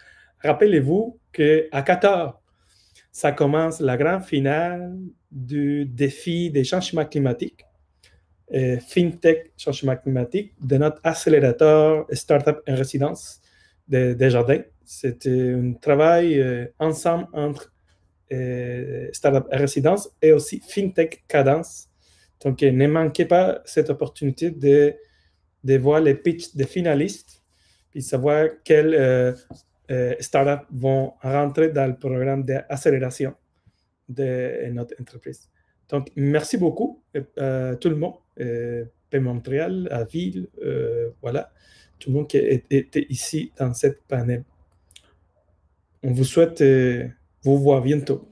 Rappelez-vous qu'à 14h, ça commence la grande finale du défi des changements climatiques. FinTech changement climatique de notre accélérateur Startup en résidence de Desjardins. C'était un travail ensemble entre Startup en résidence et aussi FinTech Cadence. Donc, ne manquez pas cette opportunité de voir les pitchs des finalistes puis savoir quelles startups vont rentrer dans le programme d'accélération de notre entreprise. Donc, merci beaucoup à tout le monde, PME Montréal, à Ville, voilà, tout le monde qui était ici dans cette panel. On vous souhaite vous voir bientôt.